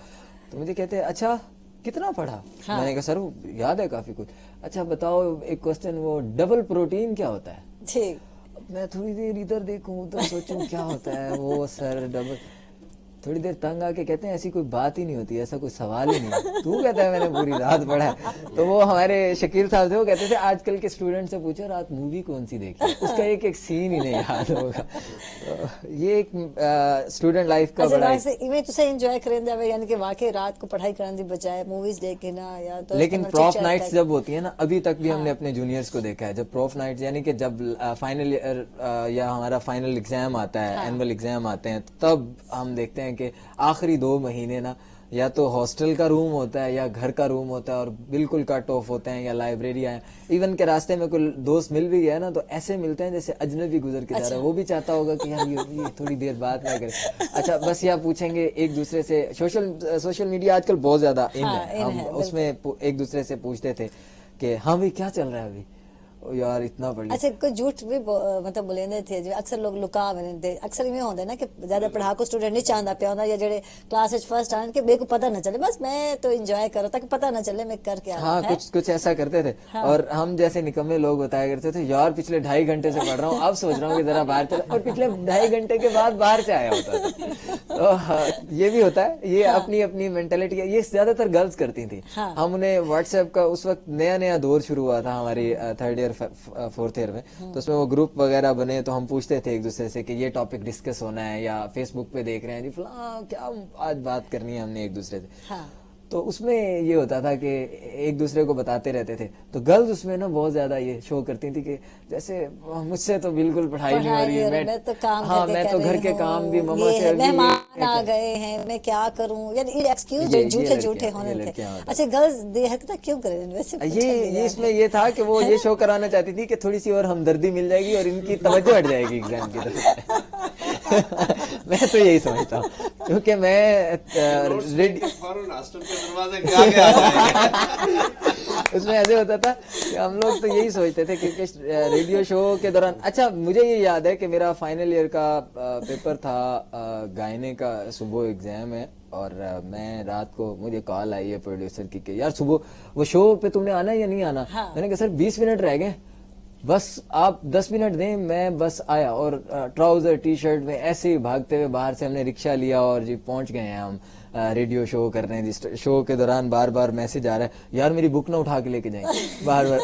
तो मुझे कहते हैं अच्छा कितना पढ़ा? मैंने कहा सर याद है काफी कुछ। अच्छा बताओ एक क्वेश्चन, वो डबल प्रोटीन क्या होता है? ठीक, मैं थोड़ी देर इधर देखूं उधर सोचूं क्या होता है वो सर डबल, थोड़ी देर तंग आके कहते हैं ऐसी कोई बात ही नहीं होती, ऐसा कोई सवाल ही नहीं। तू कहता है मैंने पूरी रात पढ़ा है। तो वो हमारे शकील साहब थे, वो कहते थे आजकल के स्टूडेंट से पूछो रात मूवी कौन सी देखी, उसका एक एक सीन ही नहीं याद होगा। तो ये एक स्टूडेंट लाइफ का बड़ा इवें तुसे एंजॉय करेंदे वे, यानी कि वाकई रात को पढ़ाई करने की बजाय मूवीज देखे ना या तो। लेकिन प्रॉफ नाइट्स जब होती है ना, अभी तक भी हमने अपने जूनियर्स को देखा है, जब प्रॉफ नाइट्स यानी कि जब फाइनल ईयर या हमारा फाइनल एग्जाम आता है, एनुअल एग्जाम आते हैं, तब हम देखते हैं कि आखिरी 2 महीने ना या तो हॉस्टल का रूम होता है या घर का रूम होता है और बिल्कुल कट ऑफ होते हैं, या लाइब्रेरी आए, इवन के रास्ते में कोई दोस्त मिल भी गया ना तो ऐसे मिलते हैं जैसे अजनबी गुजर के जा रहा है। वो भी चाहता होगा कि यार ये थोड़ी देर बात ना करे। अच्छा बस या पूछेंगे एक दूसरे से, सोशल मीडिया आजकल बहुत ज्यादा इन है, हम उसमें एक दूसरे से पूछते थे कि हाँ भाई क्या चल रहा है अभी, यार इतना पढ़ लिया। अच्छा कोई झूठ भी मतलब बोलेंदे थे जो अक्सर लोग लुका वेंदे, अक्सर इवें होंदे ना कि ज्यादा पढ़ाकू स्टूडेंट नहीं चाहता पिया होंदा, या जेड़े क्लास विच फर्स्ट आन के बेको पता ना चले, बस मैं तो एंजॉय करो ताकि पता ना चले मैं कर क्या रहा हूं। हाँ कुछ ऐसा करते थे। और हम जैसे निकम्मे लोग बताया करते थे यार पिछले 2.5 घंटे से पढ़ रहा हूँ, अब सोच रहा हूँ कि जरा बाहर चला, और पिछले 2.5 घंटे के बाद बाहर से आया होता था। तो ये भी होता है, ये अपनी अपनी मेंटेलिटी है, ये ज्यादातर गर्ल्स करती थी। हम उन्हें व्हाट्सएप का उस वक्त नया दौर शुरू हुआ था हमारी 3rd ईयर 4th ईयर में, तो उसमें वो ग्रुप वगैरह बने, तो हम पूछते थे एक दूसरे से कि ये टॉपिक डिस्कस होना है, या फेसबुक पे देख रहे हैं जी फलां क्या आज बात करनी है हमने एक दूसरे से। तो उसमें ये होता था कि एक दूसरे को बताते रहते थे। तो गर्ल्स उसमें ना बहुत ज्यादा ये शो करती थी कि जैसे मुझसे तो बिल्कुल पढ़ाई नहीं हो रही, मैं तो काम हाँ मैं तो घर के काम भी मम्मा से मेहमान आ गए हैं मैं क्या करूं, यानी ये एक्सक्यूज झूठे होने थे। अच्छा गर्ल्स दे हरकत क्यों करें वैसे? ये इसमें ये था कि वो ये शो कराना चाहती थी कि थोड़ी सी और हमदर्दी मिल जाएगी और इनकी तवज्जो हट जाएगी एग्जाम की तरफ। मैं तो यही समझता हूँ, क्योंकि मैं उसमें ऐसे होता था कि हम लोग तो यही सोचते थे क्योंकि रेडियो शो के दौरान। अच्छा मुझे ये याद है कि मेरा फाइनल ईयर का पेपर था गायने का, सुबह एग्जाम है, और मैं रात को मुझे कॉल आई है प्रोड्यूसर की कि यार सुबह वो शो पे तुमने आना है या नहीं आना? मैंने कहा सर 20 मिनट रह गए, बस आप 10 मिनट दें, मैं बस आया। और ट्राउजर टी शर्ट में ऐसे ही भागते हुए बाहर से हमने रिक्शा लिया और जी पहुंच गए हैं हम रेडियो शो कर रहे हैं। जिस शो के दौरान बार बार मैसेज आ रहा है यार मेरी बुक ना उठा के लेके जाएं, बार बार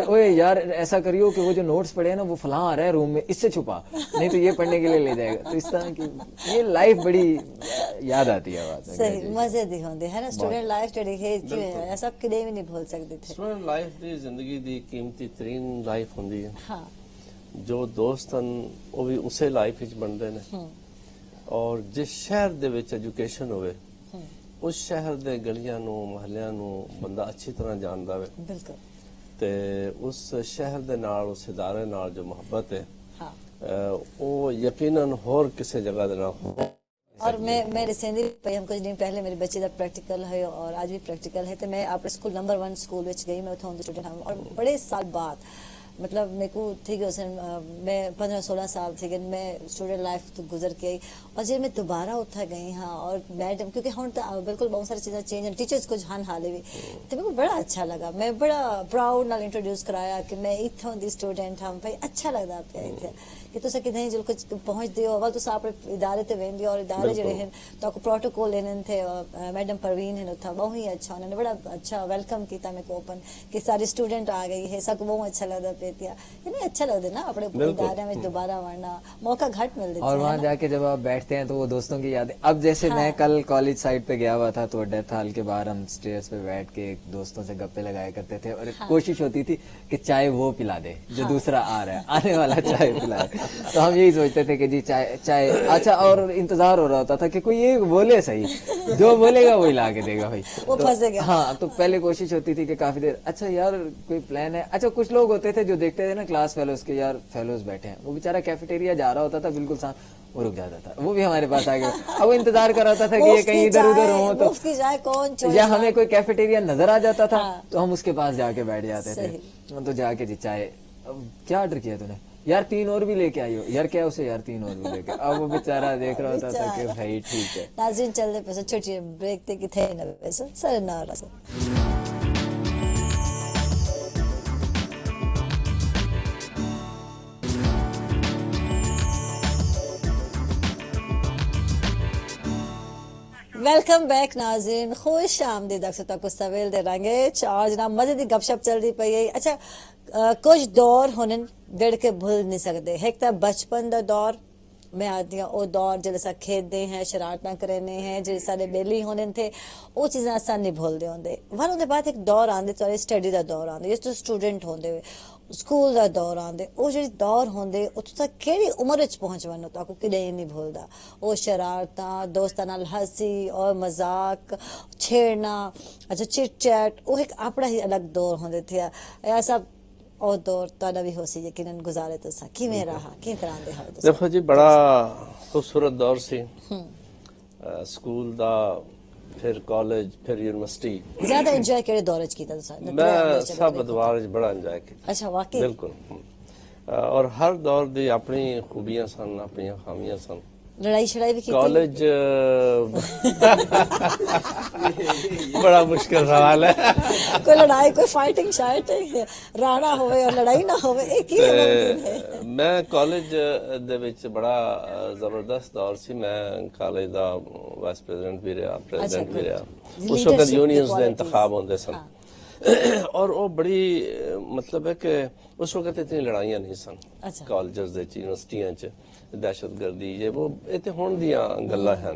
ओए यार ऐसा करियो कि वो जो नोट्स पड़े हैं ना वो फलां आ रहा है रूम में, इससे छुपा, नहीं तो ये पढ़ने के लिए ले जाएगा। तो इस तरह की ये लाइफ बड़ी याद आती है। बात सही मजे दी होंदे है ना स्टूडेंट लाइफ जेडी है सब किदे भी नहीं भूल सकते थे। स्टूडेंट लाइफ दी जिंदगी दी कीमती तरीन लाइफ होंदी है। हाँ जो दोस्त ਹਨ ਉਹ ਵੀ ਉਸੇ ਲਾਈਫ ਵਿੱਚ ਬਣਦੇ ਨੇ, ਔਰ ਜਿਸ ਸ਼ਹਿਰ ਦੇ ਵਿੱਚ ਐਜੂਕੇਸ਼ਨ ਹੋਵੇ ਉਸ ਸ਼ਹਿਰ ਦੇ ਗਲੀਆਂ ਨੂੰ ਮੁਹੱਲਿਆਂ ਨੂੰ ਬੰਦਾ ਅੱਛੀ ਤਰ੍ਹਾਂ ਜਾਣਦਾ ਹੋਵੇ, ਬਿਲਕੁਲ, ਤੇ ਉਸ ਸ਼ਹਿਰ ਦੇ ਨਾਲ ਉਸ ادارے ਨਾਲ ਜੋ ਮੁਹੱਬਤ ਹੈ ਉਹ ਯਕੀਨਨ ਹੋਰ ਕਿਸੇ ਜਗ੍ਹਾ ਦੇ ਨਾਲ ਹੋ। और मैं रिसेंटली हम कुछ दिन पहले मेरे बच्चे का प्रैक्टिकल है और आज भी प्रैक्टिकल है, तो मैं अपने स्कूल नंबर 1 स्कूल में गई, मैं उतना स्टूडेंट हूँ और बड़े साल बाद मतलब मेरे को ठीक है मैं 15-16 साल थी मैं स्टूडेंट लाइफ तो गुजर के आई, और जब मैं दोबारा उठा गई हाँ और मैडम क्योंकि हम तो बिल्कुल बहुत सारी चीज़ें चेंज हैं, टीचर्स को जान हाले भी, तो मेरे को बड़ा अच्छा लगा, मैं बड़ा प्राउड नाल इंट्रोड्यूस कराया कि मैं इतों दी स्टूडेंट हाँ भाई अच्छा लगता पे इतने कि तुम कितने जो कुछ पहुँचते हो अवल तुम अपने इदारे ते वेंदी और इदारे जड़े हैं तो आपको प्रोटोकॉल लेने थे, और मैडम परवीन है था बहुत ही अच्छा, उन्होंने बड़ा अच्छा वेलकम किया मेरे को ओपन कि सारे स्टूडेंट आ गई है, सबको बहुत अच्छा लगता पे नहीं अच्छा लगता ना अपने इदारे में दोबारा वरना मौका घट मिल और वहाँ जाके जब आप बैठते हैं तो वो दोस्तों की यादें। अब जैसे मैं कल कॉलेज साइड पे गया हुआ था तो डेथ हॉल के बाहर हम स्टेयर्स पे बैठ के दोस्तों से गप्पे लगाया करते थे, और कोशिश होती थी कि चाय वो पिला दे जो दूसरा आ रहा है, आने वाला चाय पिला दे। तो हम यही सोचते थे कि जी चाय अच्छा, और इंतजार हो रहा होता था कि कोई एक बोले सही, जो बोलेगा वही ला के देगा भाई, वो फंसेगा। हाँ तो पहले कोशिश होती थी कि काफी देर अच्छा यार कोई प्लान है। अच्छा कुछ लोग होते थे जो देखते थे ना क्लास फेलोज के, यार फेलोज बैठे हैं, वो बेचारा कैफेटेरिया जा रहा होता था बिल्कुल वो रुक जाता था, वो भी हमारे पास आ गया। अब वो इंतजार कर रहा था कि ये कहीं इधर उधर हो तो मुफ्त की चाय कौन छोड़ेगा। या हमें कोई कैफेटेरिया नजर आ जाता था तो हम उसके पास जाके बैठ जाते थे, तो जाके जी चाय, क्या ऑर्डर किया तूने, यार 3 और भी लेके आई हो, यार क्या उसे, यार 3 और भी लेके। अब वो बेचारा देख रहा होता था कि भाई ठीक है। नाज़रीन चलते पैसे छोटी ब्रेक ते कि थे न पैसे सर ना रहा। वेलकम बैक नाज़रीन, खुश आमदीद तक सवेल दे रंगे और जनाब मजे की गपशप चलती पई है। अच्छा कुछ दौर होने जेड़ के भूल नहीं सकते। एक तो बचपन का दौर मैं आती हूँ, वो दौर जिस खेलते हैं, शरारत करने हैं, जो सारे बेली होने थे, वो चीज़ा अस नहीं भूलते होंगे। वन उनके बाद एक दौर आते थोड़े स्टडी का दौर आते, जिस स्टूडेंट होंगे स्कूल का दौर आते, वो जो दौर होंगे तुस कि उम्र पहुँच वनो तो कि नहीं भूलता। वो शरारत दोस्तों नाल हंसी और मजाक छेड़ना, अच्छा चिट चैट, वो एक अपना ही अलग दौर होंगे थे। ऐसा और दौर तो भी हो सी यकीनन गुजारे तो किवें रहा कि तरह दे हाल देखो जी बड़ा खूबसूरत दौर सी स्कूल दा, फिर कॉलेज, फिर यूनिवर्सिटी। ज्यादा एंजॉय केड़े दौर च कीता तुसा? मैं सब दौर च बड़ा एंजॉय किया। अच्छा वाकई बिल्कुल। और हर दौर दी अपनी खूबियां सन, अपनी खामियां सन। लड़ाई शड़ाई भी की? कॉलेज बड़ा मुश्किल सवाल है। कोई लड़ाई, कोई फाइटिंग शायद राणा होवे और लड़ाई ना होवे, एक ही मुमकिन है। मैं कॉलेज दे विच बड़ा जबरदस्त दौर सी। मैं कॉलेज दा वाइस प्रेसिडेंट भी रहा, प्रेसिडेंट भी रहा। उस वक्त यूनियंस दे इंतखाब होंदे सन और वो बड़ी मतलब है कि उस वक्त इतनी लड़ाइयां नहीं सन कॉलेजेस दे, यूनिवर्सिटियां च दहशतगर्दी ये वो इतने होने दियां गल्लां हैं।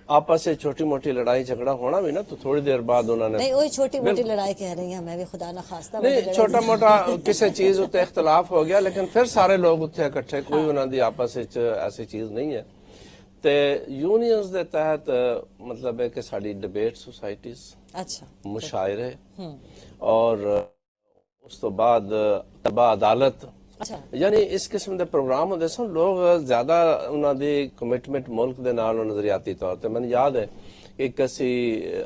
आपस से छोटी मोटी लड़ाई झगड़ा होना भी ना तो थोड़ी देर बाद उन्होंने नहीं वही छोटी मोटी लड़ाई कह रही हूं मैं भी, खुदा ना खास्ता नहीं छोटा मोटा किसी चीज उत्ते इख्तलाफ हो गया लेकिन फिर सारे लोग उत्थे इकट्ठे, कोई उन्हां दी आपस विच ऐसी चीज नहीं है। ते यूनियंस दे तहत मतलब है कि साडी डिबेट सोसाइटीज, अच्छा मुशायरे और उस तो बाद तबा अदालत, अच्छा यानी इस किस्म के प्रोग्राम होंदे सन। लोग ज्यादा उन्हां दी कमिटमेंट मुल्क दे नाल नजरियाती तौर ते, मैंने याद है एक असी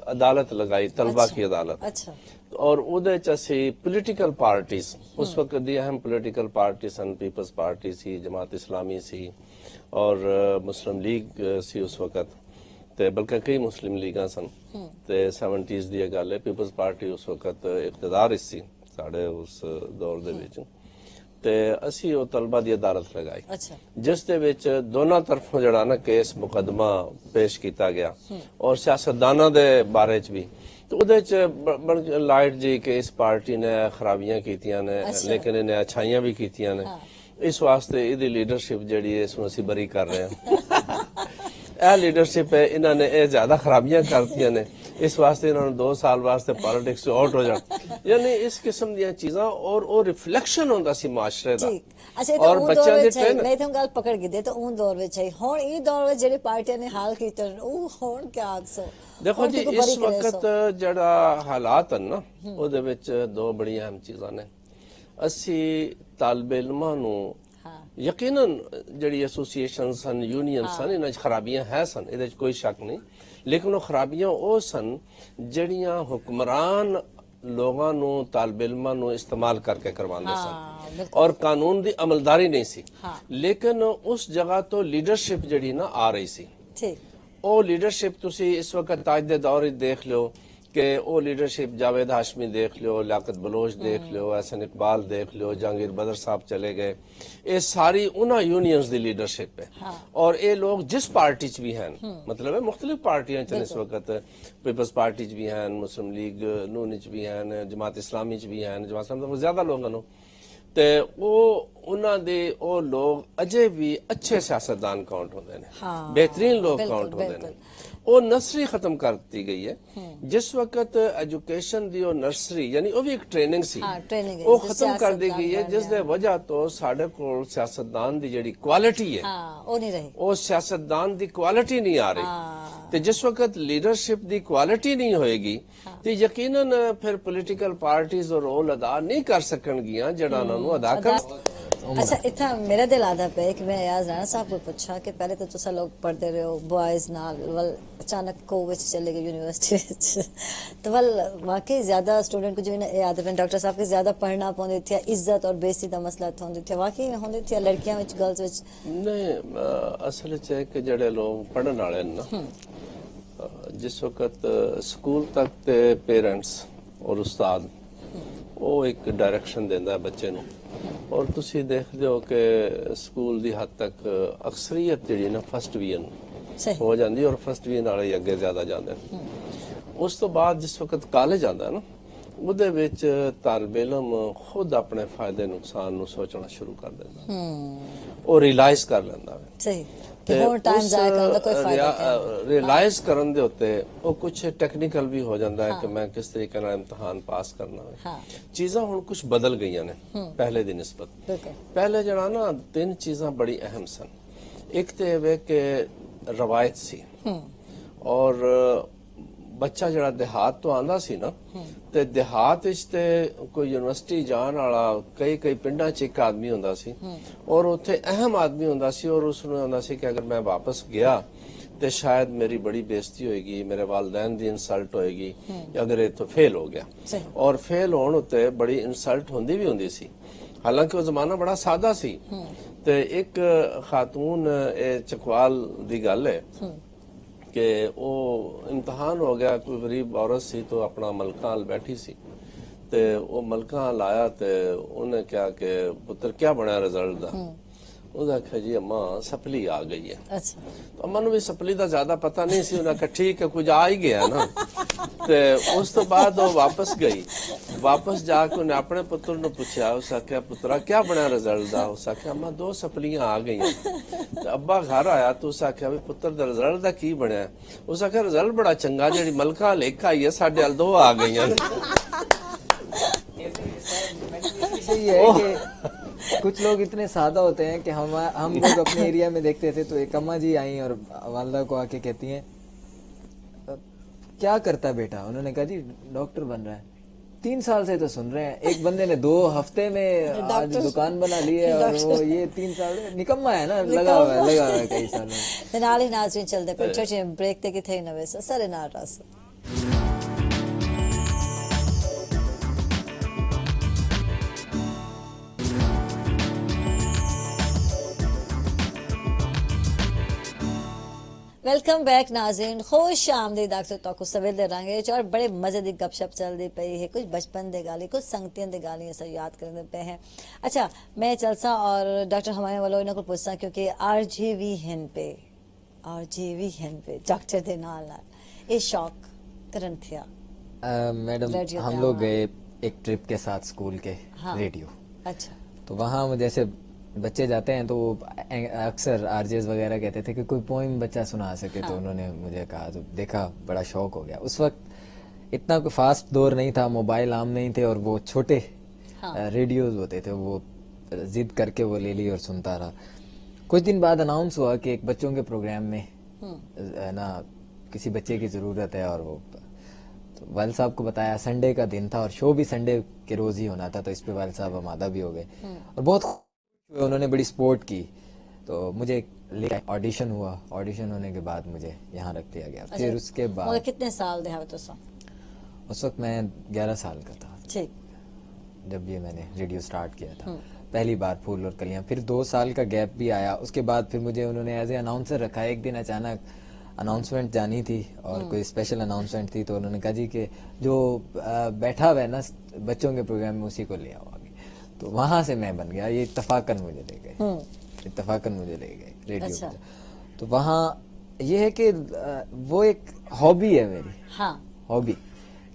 अदालत लगाई, तलबा की अदालत, अच्छा और उहदे च असी पोलिटिकल पार्टीज, उस वक्त दी अहम पोलिटिकल पार्टी सन, पीपल्स पार्टी सी, जमात इस्लामी सी और मुस्लिम लीग सी उस वक्त, ते बल्कि कई मुस्लिम लीगां सन। ते 70s दी गल है, पीपल्स पार्टी उस वक्त इख्तिदार सी साढ़े उस दौर दे विच। ते असी वो तलबा दी अदालत लगाई, अच्छा जिस दे विच दोनों तरफों जड़ा ना केस मुकदमा पेश किया गया और सियासतदाना दे बारे च भी। तो उहदे च लाइट जी कि इस पार्टी ने खराबियां कीतियां ने, लेकिन इन्हें अच्छाइयां भी कीतियां ने, इस वास्ते इहदी लीडरशिप जड़ी है इसनूं असीं बरी कर रहे हैं। यह लीडरशिप है, इन्होंने ये ज्यादा खराबियां करती ने, इस वास्ते इन्होंने 2 साल वास्ते पॉलिटिक्स से आउट हो जाना, यानी इस किस्म दी चीज़ां और वो रिफ्लेक्शन होंदा सी माशरे दा। अच्छा और बच्चों दी ट्रेन नहीं तो गल पकड़ गई तो उन दौर विच है। हुण ई दौर विच जेडी पार्टियां ने हाल कीते ओ हुण क्या आखसो? देखो जी इस वक्त जड़ा हालात हैं ना उहदे विच 2 बड़ी अहम चीज़ां ने। असी तालिब इल्मां नूं यकीनन जड़ी एसोसीएशन सन, यूनियन सन, इन्हां च खराबियां है सन, इहदे च कोई शक नहीं, लेकिन वो खराबियां वो सन जड़ियां हुक्मरान लोगां नूं तालिब इल्मां नूं इस्तेमाल करके करवांदे सन और कानून दी अमलदारी नहीं सी। लेकिन उस जगह तो लीडरशिप जड़ी ना आ रही सी। वो लीडरशिप तुसी इस वक्त आज दे दौर विच देख लो कि वो लीडरशिप जावेद हाशमी देख लो, लियाकत बलोच देख लो, एहसन इकबाल देख लो, जहांगीर बदर साहब चले गए, ये सारी उन्हां यूनियंस दी लीडरशिप है। और ये लोग जिस पार्टी च भी हैं, मतलब है मुख्तलिफ पार्टियां च इस वक्त, पीपल्स पार्टी च भी हैं, मुस्लिम लीग नून च भी हैं, जमात इस्लामी च भी हैं, जमात इस्लामी तो ज्यादा लोग हैं, ते वो उन्हां दे वो लोग अजे भी अच्छे सियासतदान काउंट होंदे ने, बेहतरीन लोग काउंट होंदे ने। ਉਹ ਨਰਸਰੀ ਖਤਮ ਕਰ ਦਿੱਤੀ ਗਈ ਹੈ। ਜਿਸ ਵਕਤ ਐਜੂਕੇਸ਼ਨ ਦੀ ਉਹ ਨਰਸਰੀ ਯਾਨੀ ਉਹ ਵੀ ਇੱਕ ਟ੍ਰੇਨਿੰਗ ਸੀ, ਹਾਂ, ਟ੍ਰੇਨਿੰਗ ਉਹ ਖਤਮ ਕਰ ਦਿੱਤੀ ਗਈ ਹੈ, ਜਿਸ ਦੇ ਵਜ੍ਹਾ ਤੋਂ ਸਾਡੇ ਕੋਲ ਸਿਆਸਤਦਾਨ ਦੀ ਜਿਹੜੀ ਕੁਆਲਿਟੀ ਹੈ, ਹਾਂ, ਉਹ ਨਹੀਂ ਰਹੀ। ਉਹ ਸਿਆਸਤਦਾਨ ਦੀ ਕੁਆਲਿਟੀ ਨਹੀਂ ਆ ਰਹੀ। ਤੇ ਜਿਸ ਵਕਤ ਲੀਡਰਸ਼ਿਪ ਦੀ ਕੁਆਲਿਟੀ ਨਹੀਂ ਹੋਏਗੀ ਤੇ ਯਕੀਨਨ ਫਿਰ ਪੋਲੀਟੀਕਲ ਪਾਰਟੀਆਂ ਉਹ ਰੋਲ ਅਦਾ ਨਹੀਂ ਕਰ ਸਕਣਗੀਆਂ ਜਿਹੜਾ ਉਹਨਾਂ ਨੂੰ ਅਦਾ ਕਰ। अच्छा, इतना मेरा दिल आधा पे कि मैं याद राणा साहब को पूछा कि पहले तो तुसा लोग पढ़ते रहे हो बॉयज नाल, वल अचानक को विच चले गए यूनिवर्सिटी तो वल वाकई ज्यादा स्टूडेंट को जो है याद है डॉक्टर साहब के ज्यादा पढ़ना पौंदे थे, इज्जत और बेइज्जती दा मसला होंदे थे, वाकई में होंदे थे लड़कियां विच गर्ल्स विच? नहीं, असल च कि ਜਿਹੜੇ ਲੋਕ ਪੜਨ ਵਾਲੇ ਨੇ ਨਾ, ਜਿਸ ਵਕਤ ਸਕੂਲ ਤੱਕ ਤੇ ਪੇਰੈਂਟਸ ਔਰ ਉਸਤਾਦ ਉਹ ਇੱਕ ਡਾਇਰੈਕਸ਼ਨ ਦਿੰਦਾ ਹੈ ਬੱਚੇ ਨੂੰ, ਔਰ ਤੁਸੀਂ ਦੇਖਦੇ ਹੋ ਕਿ ਸਕੂਲ ਦੀ ਹੱਦ ਤੱਕ ਅਕਸਰੀਅਤ ਜਿਹੜੀ ਨਾ ਫਸਟ ਡਿਵੀਜ਼ਨ ਹੋ ਜਾਂਦੀ ਔਰ ਫਸਟ ਡਿਵੀਜ਼ਨ ਵਾਲੇ ਹੀ ਅੱਗੇ ਜ਼ਿਆਦਾ ਜਾਂਦੇ ਨੇ। ਉਸ ਤੋਂ ਬਾਅਦ ਜਿਸ ਵਕਤ ਕਾਲਜ ਆਉਂਦਾ ਨਾ, ਉਹਦੇ ਵਿੱਚ ਤਾਲਿਬ ਇਲਮ ਖੁਦ ਆਪਣੇ ਫਾਇਦੇ ਨੁਕਸਾਨ ਨੂੰ ਸੋਚਣਾ ਸ਼ੁਰੂ ਕਰ ਦਿੰਦਾ, ਉਹ ਰਿਅਲਾਈਜ਼ ਕਰ ਲੈਂਦਾ ਹੈ। ਸਹੀ ਕਿ ਹੋਰ ਟਾਈਮ ਜ਼ਾਇਆ ਕਰਨ ਦਾ ਕੋਈ ਫਾਇਦਾ ਨਹੀਂ। ਰਿਅਲਾਈਜ਼ ਕਰਨ ਦੇ ਉੱਤੇ ਉਹ ਕੁਝ ਟੈਕਨੀਕਲ ਵੀ ਹੋ ਜਾਂਦਾ ਹੈ ਕਿ ਮੈਂ ਕਿਸ ਤਰੀਕੇ ਨਾਲ ਇਮਤਿਹਾਨ ਪਾਸ ਕਰਨਾ ਹੈ। ਚੀਜ਼ਾਂ ਹੁਣ ਕੁਝ ਬਦਲ ਗਈਆਂ ਨੇ ਪਹਿਲੇ ਦੀ ਨਿਸਬਤ। ਪਹਿਲੇ ਜਿਹੜਾ ਨਾ ਤਿੰਨ ਚੀਜ਼ਾਂ ਬੜੀ ਅਹਿਮ ਸਨ। ਇੱਕ ਤੇ ਇਹ ਕਿ ਰਵਾਇਤ ਸੀ, ਔਰ ਬੱਚਾ ਜਿਹੜਾ ਦਿਹਾਤ ਤੋਂ ਆਂਦਾ ਸੀ ਨਾ, ਤੇ ਦਿਹਾਤ ਵਿੱਚ ਤੇ ਕੋਈ ਯੂਨੀਵਰਸਿਟੀ ਜਾਣ ਵਾਲਾ ਕਈ ਪਿੰਡਾਂ 'ਚ ਇੱਕ ਆਦਮੀ ਹੁੰਦਾ ਸੀ, ਔਰ ਉੱਥੇ ਅਹਿਮ ਆਦਮੀ ਹੁੰਦਾ ਸੀ, ਔਰ ਉਸ ਨੂੰ ਹੁੰਦਾ ਸੀ ਕਿ ਅਗਰ ਮੈਂ ਵਾਪਸ ਗਿਆ ਤੇ ਸ਼ਾਇਦ ਮੇਰੀ ਬੜੀ ਬੇਇੱਜ਼ਤੀ ਹੋਏਗੀ, ਮੇਰੇ ਵਾਲਿदैन ਦੀ ਇਨਸਲਟ ਹੋਏਗੀ ਅਗਰ ਇਹ ਤੋਂ ਫੇਲ ਹੋ ਗਿਆ। ਔਰ ਫੇਲ ਹੋਣ ਉੱਤੇ ਬੜੀ ਇਨਸਲਟ ਹੁੰਦੀ ਸੀ। ਹਾਲਾਂਕਿ ਉਹ ਜ਼ਮਾਨਾ ਬੜਾ ਸਾਦਾ ਸੀ। ਤੇ ਇੱਕ ਖਾਤੂਨ ਇਹ ਚਕਵਾਲ ਦੀ ਗੱਲ ਹੈ ਕਿ ਉਹ ਇਮਤਿਹਾਨ ਹੋ ਗਿਆ, ਕੋਈ ਗਰੀਬ ਔਰਤ ਸੀ तो अपना ਮਲਕਾਂ ਨਾਲ ਬੈਠੀ ਸੀ, ਤੇ ਉਹ ਮਲਕਾਂ ਲਾਇਆ ਤੇ ਉਹਨੇ ਕਿਹਾ ਕਿ ਪੁੱਤਰ ਕੀ ਬਣਿਆ ਰਿਜ਼ਲਟ ਦਾ? ਉਹਦਾ ਆਖਿਆ ਜੀ ਅੰਮਾ ਸਪਲੀ ਆ ਗਈ ਹੈ। ਅੱਛਾ, ਤਾਂ ਅੰਮਾ ਨੂੰ ਵੀ ਸਪਲੀ ਦਾ ਜ਼ਿਆਦਾ ਪਤਾ ਨਹੀਂ ਸੀ। ਉਹਨੇ ਕਿਹਾ ਠੀਕ ਹੈ, ਕੁਝ ਆ ਹੀ ਗਿਆ ਨਾ। ਤੇ ਉਸ ਤੋਂ ਬਾਅਦ ਉਹ ਵਾਪਸ ਗਈ। ਵਾਪਸ ਜਾ ਕੇ ਉਹਨੇ ਆਪਣੇ ਪੁੱਤਰ ਨੂੰ ਪੁੱਛਿਆ, ਉਸ ਆਖਿਆ ਪੁੱਤਰਾ ਕੀ ਬਣਿਆ ਰਿਜ਼ਲਟ ਦਾ? ਉਸ ਆਖਿਆ ਅੰਮਾ 2 ਸਪਲੀਆਂ ਆ ਗਈਆਂ। ਤੇ ਅੱਬਾ ਘਰ ਆਇਆ ਤਾਂ ਉਸ ਆਖਿਆ ਵੀ ਪੁੱਤਰ ਦਾ ਰਿਜ਼ਲਟ ਦਾ ਕੀ ਬਣਿਆ? ਉਸ ਆਖਿਆ ਰਿਜ਼ਲਟ ਬੜਾ ਚੰਗਾ, ਜਿਹੜੀ ਮਲਕਾ ਲੇਖ ਆਈ ਹੈ ਸਾਡੇ ਵੱਲ 2 ਆ ਗਈਆਂ। कुछ लोग इतने सादा होते हैं कि हम लोग अपने एरिया में देखते थे तो एक अम्मा जी आई और वालदा को आके कहती हैं क्या करता बेटा? उन्होंने कहा जी डॉक्टर बन रहा है। 3 साल से तो सुन रहे हैं, एक बंदे ने 2 हफ्ते में आज दुकान बना ली है और वो ये 3 साल निकम्मा है ना, लगा हुआ है कई सालों। ਤੇ ਨਾਲ ਹੀ ਨਾਜ਼ਰੀਨ ਚੱਲਦੇ ਪਏ ਛੋਟੇ ਬ੍ਰੇਕ ਤੇ ਕਿਥੇ ਨਵੇਂ ਸਾਰੇ ਨਾਲ ਰਸ। वेलकम बैक नाज़रीन, खुश आमदीद डॉक्टर तक सवेल दे रंगे और बड़े मजे की गपशप चलती पई है, कुछ बचपन दे गाली, कुछ संगतियों दे गाली सब याद करते पे हैं। अच्छा, मैं चलसा और डॉक्टर हमारे वालों इन्हों को पूछसा क्योंकि RJV हिन पे डॉक्टर दे नाल ये शौक करन थिया। मैडम हम लोग गए एक ट्रिप के साथ स्कूल के रेडियो। अच्छा, तो वहाँ जैसे बच्चे जाते हैं तो अक्सर आरजेस वगैरह कहते थे कि कोई पोइम बच्चा सुना सके। तो उन्होंने मुझे कहा तो देखा, बड़ा शौक हो गया। उस वक्त इतना कोई फास्ट दौर नहीं था, मोबाइल आम नहीं थे, और वो छोटे रेडियोज होते थे, वो जिद करके वो ले ली और सुनता रहा। कुछ दिन बाद अनाउंस हुआ कि एक बच्चों के प्रोग्राम में ना किसी बच्चे की जरूरत है, और वो तो वालिद साहब को बताया। संडे का दिन था और शो भी संडे के रोज ही होना था, तो इस पे वालिद साहब आमादा भी हो गए और बहुत उन्होंने बड़ी सपोर्ट की। तो मुझे लेकर ऑडिशन हुआ, ऑडिशन होने के बाद मुझे यहाँ रख दिया गया। फिर उसके बाद कितने साल दे उस वक्त मैं 11 साल का था ठीक, जब ये मैंने रेडियो स्टार्ट किया था पहली बार, फूल और कलियां। फिर 2 साल का गैप भी आया। उसके बाद फिर मुझे उन्होंने एज ए अनाउंसर रखा। एक दिन अचानक अनाउंसमेंट जानी थी और कोई स्पेशल अनाउंसमेंट थी, तो उन्होंने कहा जी कि जो बैठा हुआ है ना बच्चों के प्रोग्राम में उसी को ले आओ आगे। तो वहां से मैं बन गया। ये इत्तफाकन मुझे ले गए रेडियो। अच्छा। तो वहाँ ये है कि वो एक हॉबी है मेरी, हॉबी,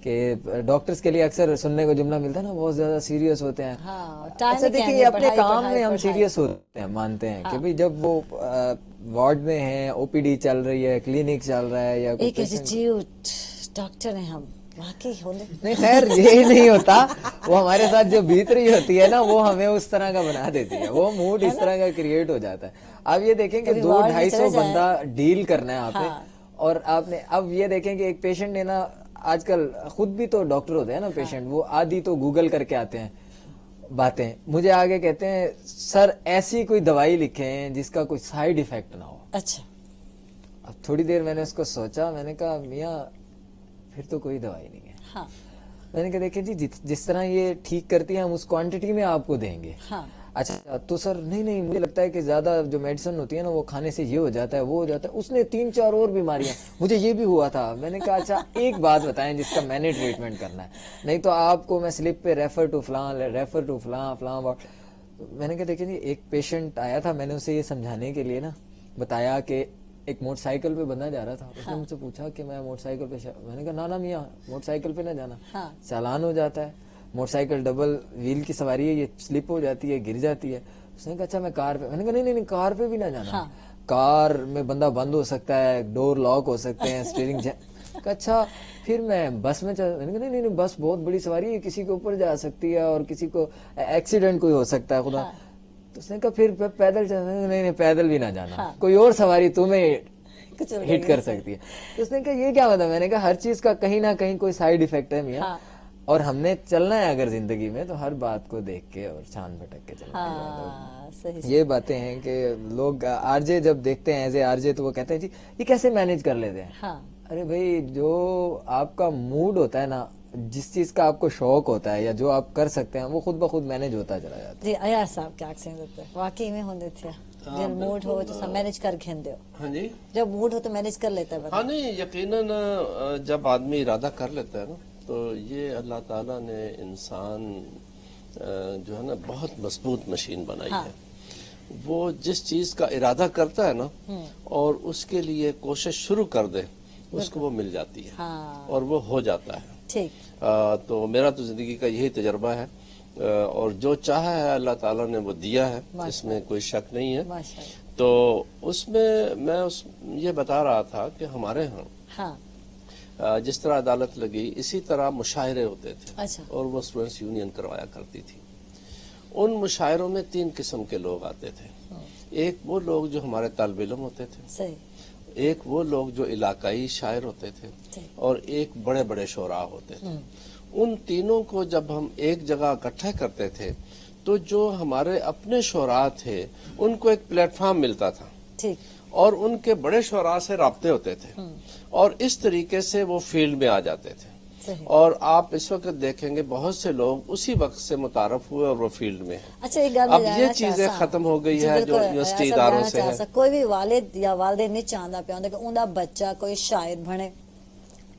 کہ ڈاکٹرز کے لیے اکثر سننے کو جملہ ملتا ہے نا بہت زیادہ سیریس ہوتے ہیں. ہاں اچھا دیکھیے اپنے کام میں ہم سیریس ہوتے ہیں, مانتے ہیں کہ بھئی جب وہ وارڈ میں ہیں, او پی ڈی چل رہی ہے, کلینک چل رہا ہے, یا ایک ایٹیٹیوڈ ڈاکٹر ہیں ہم واقعی ہونے. نہیں خیر یہ نہیں ہوتا, وہ ہمارے ساتھ جو بیت رہی ہوتی ہے نا وہ ہمیں اس طرح کا بنا دیتی ہے, وہ موڈ اس طرح کا کریٹ ہو جاتا ہے. آپ یہ دیکھیں کہ 200-250 بندہ ڈیل کرنا ہے آپ نے, اور آپ نے اب یہ دیکھیں کہ ایک پیشنٹ نے نا, آج کل خود بھی تو ڈاکٹر ہوتے ہیں نا پیشنٹ, وہ آدھی تو گوگل کر کے آتے ہیں باتیں, مجھے آگے کہتے ہیں سر ایسی کوئی دوائی لکھیں جس کا کوئی سائیڈ ایفیکٹ نہ ہو. اچھا, اب تھوڑی دیر میں نے اس کو سوچا, میں نے کہا میاں پھر تو کوئی دوائی نہیں ہے. ہاں میں نے کہا دیکھیں جی جس طرح یہ ٹھیک کرتی ہیں ہم اس کوانٹٹی میں آپ کو دیں گے. ہاں اچھا تو سر نہیں مجھے لگتا ہے کہ زیادہ جو میڈیسن ہوتی ہے نا وہ کھانے سے یہ ہو جاتا ہے وہ ہو جاتا ہے, اس نے 3-4 اور بیماریاں, مجھے یہ بھی ہوا تھا. میں نے کہا اچھا ایک بات بتائیں جس کا میں نے ٹریٹمنٹ کرنا ہے, نہیں تو آپ کو میں سلپ پہ ریفر ٹو فلاں. میں نے کہا دیکھیں جی ایک پیشنٹ آیا تھا, میں نے اسے یہ سمجھانے کے لیے نا بتایا کہ ایک موٹر سائیکل پہ بندہ جا رہا تھا, اس نے مجھ سے پوچھا کہ میں موٹر سائیکل پہ, میں نے کہا نا میاں موٹر سائیکل پہ نہ جانا, چالان ہو جاتا ہے. موٹر سائیکل ڈبل ویل کی سواری ہے, یہ سلپ ہو جاتی ہے, گر جاتی ہے. اس نے کہا اچھا میں کار پہ, میں نے کہا نہیں کار پہ بھی نہ جانا, کار میں بندہ بند ہو سکتا ہے, ڈور لاک ہو سکتے ہیں, اسٹیئرنگ. اچھا پھر میں بس میں میں نے کہا نہیں بس بہت بڑی سواری ہے, کسی کے اوپر جا سکتی ہے اور کسی کو ایکسیڈنٹ کوئی ہو سکتا ہے خدا. تو اس نے کہا پھر پیدل چلنا, نہیں پیدل بھی نہ جانا, کوئی اور سواری تمہیں ہٹ کر سکتی ہے. تو اس نے کہا یہ کیا مطلب, میں نے کہا ہر چیز کا کہیں نہ کہیں کوئی سائیڈ ایفیکٹ ہے میاں, اور ہم نے چلنا ہے اگر زندگی میں تو ہر بات کو دیکھ کے اور چھان بھٹک کے چلنا ہے. یہ باتیں ہیں کہ لوگ آر جے جب دیکھتے ہیں ایز اے آر جے تو وہ کہتے ہیں جی یہ کیسے مینج کر لیتے ہیں. ارے بھائی جو آپ کا موڈ ہوتا ہے نا, جس چیز کا آپ کو شوق ہوتا ہے یا جو آپ کر سکتے ہیں وہ خود بخود مینج ہوتا چلا جاتا ہے. جی ایار صاحب کیا دیتے واقعی میں ہونے تھے, جب موڈ ہو تو مینج کر کھین دیو. ہاں جی, جب موڈ ہو تو مینج کر لیتا ہے. ہاں نہیں یقیناً جب آدمی ارادہ کر لیتا ہے نا تو یہ اللہ تعالیٰ نے انسان جو ہے نا بہت مضبوط مشین بنائی ہے. وہ جس چیز کا ارادہ کرتا ہے نا اور اس کے لیے کوشش شروع کر دے, اس کو وہ مل جاتی ہے اور وہ ہو جاتا ہے. تو میرا تو زندگی کا یہی تجربہ ہے, اور جو چاہا ہے اللہ تعالیٰ نے وہ دیا ہے, اس میں کوئی شک نہیں ہے. تو اس میں میں یہ بتا رہا تھا کہ ہمارے ہاں جس طرح عدالت لگی اسی طرح مشاعرے ہوتے تھے, اور وہ اسٹوڈنٹس یونین کروایا کرتی تھی. ان مشاعروں میں 3 قسم کے لوگ آتے تھے. ایک وہ لوگ جو ہمارے طالب علم ہوتے تھے, ایک وہ لوگ جو علاقائی شاعر ہوتے تھے, اور ایک بڑے بڑے شعراء ہوتے تھے. ان تینوں کو جب ہم ایک جگہ اکٹھے کرتے تھے تو جو ہمارے اپنے شعراء تھے ان کو ایک پلیٹ فارم ملتا تھا, اور ان کے بڑے شعراء سے رابطے ہوتے تھے, اور اس طریقے سے وہ فیلڈ میں آ جاتے تھے. اور آپ اس وقت دیکھیں گے بہت سے لوگ اسی وقت سے متعارف ہوئے اور وہ فیلڈ میں ہیں. اب یہ چیزیں ختم ہو گئی ہے جو یونیورسٹی اداروں سے ہے. کوئی بھی والد یا والدین نہیں چاہتا پیا کہ ان کا بچہ کوئی شاعر بنے,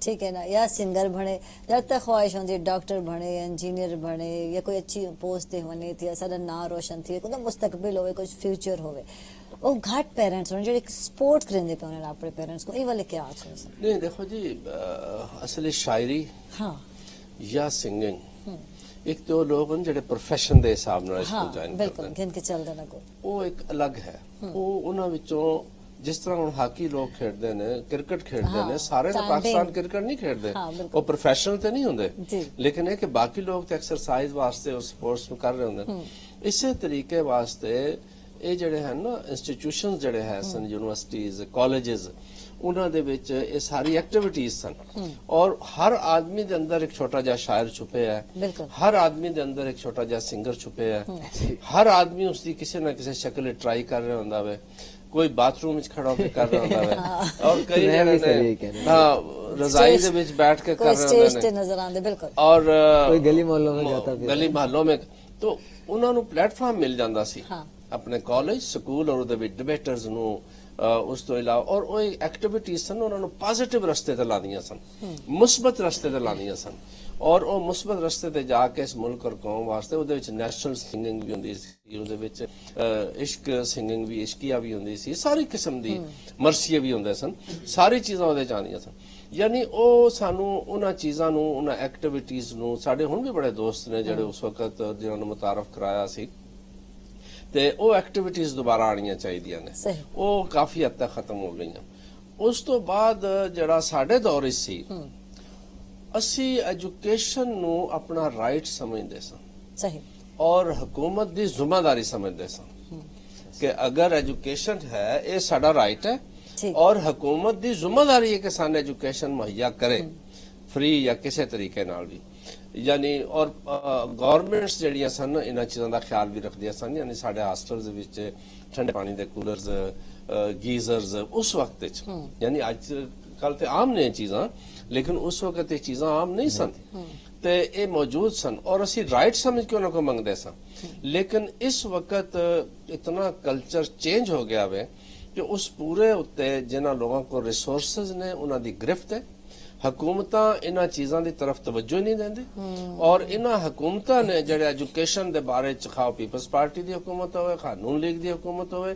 ٹھیک ہے نا, یا سنگر بنے. جب تک خواہش ہوتی ڈاکٹر بنے, انجینئر بنے, یا کوئی اچھی پوسٹ تے ہونے تھی, سارا نام روشن تھی, کوئی مستقبل ہوئے, کچھ فیوچر ہوئے. وہ گھٹ پیرنٹس ہونے جو سپورٹ کریں پہ اپنے پیرنٹس کو, یہ والے کیا آج نہیں دیکھو جی, اصل شاعری یا سنگنگ ایک تو لوگ ہیں جڑے پروفیشن دے حساب نال اس کو جوائن کرتے ہیں, وہ ایک الگ ہے. وہ انہاں وچوں جس طرح ہوں ہاکی لوگ کھیلتے ہیں, کرکٹ کھیلتے ہیں, سارے تو پاکستان کرکٹ نہیں کھیلتے, وہ پروفیشنل تے نہیں ہوندے, لیکن ہے کہ باقی لوگ تو ایکسرسائز واسطے اور سپورٹس میں کر رہے ہوندے. اسی طریقے واسطے یہ جڑے ہیں نا انسٹیٹیوشن جڑے ہیں سن, یونیورسٹیز, کالجز, انہاں دے وچ یہ ساری ایکٹیویٹیز سن, اور ہر آدمی دے اندر ایک چھوٹا جا شاعر چھپے ہے, ہر آدمی دے اندر ایک چھوٹا جا سنگر چھپے ہے, ہر آدمی اس دی کسی نہ کسی شکل ٹرائی کر رہا ہوندا وے. کوئی باتھ روم وچ کھڑا ہو کے کر رہا ہوندا وے, اور کئی رضائی دے وچ بیٹھ کے کر رہے ہوندے نے, اور کوئی گلی محلوں میں جاتا, گلی محلوں میں. تو انہاں نو پلیٹ فارم مل جاندا سی اپنے کالج سکول اور دے وچ ڈبیٹرز نو, اس تو علاوہ اور ایکٹیویٹیز سن انہاں نو پازیٹیو رستے تے لانیاں سن, مثبت رستے تے لانیاں سن. ਔਰ ਉਹ ਮੁਸਬਤ ਰਸਤੇ ਤੇ ਜਾ ਕੇ ਇਸ ਮੁਲਕ ਔਰ ਕੌਮ ਵਾਸਤੇ ਉਹਦੇ ਵਿੱਚ ਨੈਸ਼ਨਲ ਸਿੰਗਿੰਗ ਵੀ ਹੁੰਦੀ ਸੀ, ਉਹਦੇ ਵਿੱਚ ਇਸ਼ਕ ਸਿੰਗਿੰਗ ਵੀ, ਇਸ਼ਕੀਆ ਵੀ ਹੁੰਦੀ ਸੀ, ਸਾਰੀ ਕਿਸਮ ਦੀ ਮਰਸੀਏ ਵੀ ਹੁੰਦੇ ਸਨ, ਸਾਰੀ ਚੀਜ਼ਾਂ ਉਹਦੇ ਚ ਆਉਂਦੀਆਂ ਸਨ। ਯਾਨੀ ਉਹ ਸਾਨੂੰ ਉਹਨਾਂ ਚੀਜ਼ਾਂ ਨੂੰ, ਉਹਨਾਂ ਐਕਟੀਵਿਟੀਜ਼ ਨੂੰ, ਸਾਡੇ ਹੁਣ ਵੀ ਬੜੇ ਦੋਸਤ ਨੇ ਜਿਹੜੇ ਉਸ ਵਕਤ ਜਿਹਨਾਂ ਨੂੰ ਮੁਤਾਰਫ ਕਰਾਇਆ ਸੀ, ਤੇ ਉਹ ਐਕਟੀਵਿਟੀਜ਼ ਦੁਬਾਰਾ ਆਉਣੀਆਂ ਚਾਹੀਦੀਆਂ ਨੇ। ਉਹ ਕਾਫੀ ਹੱਦ ਤੱਕ ਖਤਮ ਹੋ ਗਈਆਂ। ਉਸ ਤੋਂ ਬਾਅਦ ਜਿਹੜਾ ਸਾਡੇ ਦੌਰ ਵਿੱਚ ਸੀ, ਅਸੀਂ ਐਜੂਕੇਸ਼ਨ ਨੂੰ ਆਪਣਾ ਰਾਈਟ ਸਮਝਦੇ ਸਾਂ ਸਹੀ ਔਰ ਹਕੂਮਤ ਦੀ ਜ਼ਿੰਮੇਵਾਰੀ ਸਮਝਦੇ ਸਾਂ ਕਿ ਅਗਰ ਐਜੂਕੇਸ਼ਨ ਹੈ ਇਹ ਸਾਡਾ ਰਾਈਟ ਹੈ ਔਰ ਹਕੂਮਤ ਦੀ ਜ਼ਿੰਮੇਵਾਰੀ ਹੈ ਕਿ ਸਾਨੂੰ ਐਜੂਕੇਸ਼ਨ ਮੁਹੱਈਆ ਕਰੇ, ਫ੍ਰੀ ਜਾਂ ਕਿਸੇ ਤਰੀਕੇ ਨਾਲ ਵੀ। ਯਾਨੀ ਔਰ ਗਵਰਨਮੈਂਟਸ ਜਿਹੜੀਆਂ ਸਨ ਇਹਨਾਂ ਚੀਜ਼ਾਂ ਦਾ ਖਿਆਲ ਵੀ ਰੱਖਦੀਆਂ ਸਨ। ਯਾਨੀ ਸਾਡੇ ਹਾਸਟਲਸ ਵਿੱਚ ਠੰਡੇ ਪਾਣੀ ਦੇ ਕੂਲਰਸ, ਗੀਜ਼ਰਸ ਉਸ ਵਕਤ ਵਿੱਚ, ਯਾਨੀ ਅੱਜ ਕੱਲ ਤੇ ਆਮ ਨੇ ਚੀਜ਼ਾਂ, ਲੇਕਿਨ ਉਸ ਵਕਤ ਇਹ ਚੀਜ਼ਾਂ ਆਮ ਨਹੀਂ ਸਨ ਤੇ ਇਹ ਮੌਜੂਦ ਸਨ ਔਰ ਅਸੀਂ ਰਾਈਟ ਸਮਝ ਕੇ ਉਹਨਾਂ ਕੋ ਮੰਗਦੇ ਸਾਂ। ਲੇਕਿਨ ਇਸ ਵਕਤ ਇਤਨਾ ਕਲਚਰ ਚੇਂਜ ਹੋ ਗਿਆ ਵੇ ਕਿ ਉਸ ਪੂਰੇ ਉੱਤੇ ਜਿਨ੍ਹਾਂ ਲੋਕਾਂ ਕੋਲ ਰਿਸੋਰਸਸ ਨੇ ਉਹਨਾਂ ਦੀ ਗ੍ਰਿਫਤ ਹੈ। ਹਕੂਮਤਾਂ ਇਹਨਾਂ ਚੀਜ਼ਾਂ ਦੀ ਤਰਫ ਤਵੱਜੋ ਨਹੀਂ ਦਿੰਦੇ ਔਰ ਇਹਨਾਂ ਹਕੂਮਤਾਂ ਨੇ ਜਿਹੜੇ ਐਜੂਕੇਸ਼ਨ ਦੇ ਬਾਰੇ ਚ, ਖਾਓ ਪੀਪਲਸ ਪਾਰਟੀ ਦੀ ਹਕੂਮਤ ਹੋਵੇ, ਕਾਨੂੰਨ ਲੀਗ ਦੀ ਹਕੂਮਤ ਹੋਵੇ,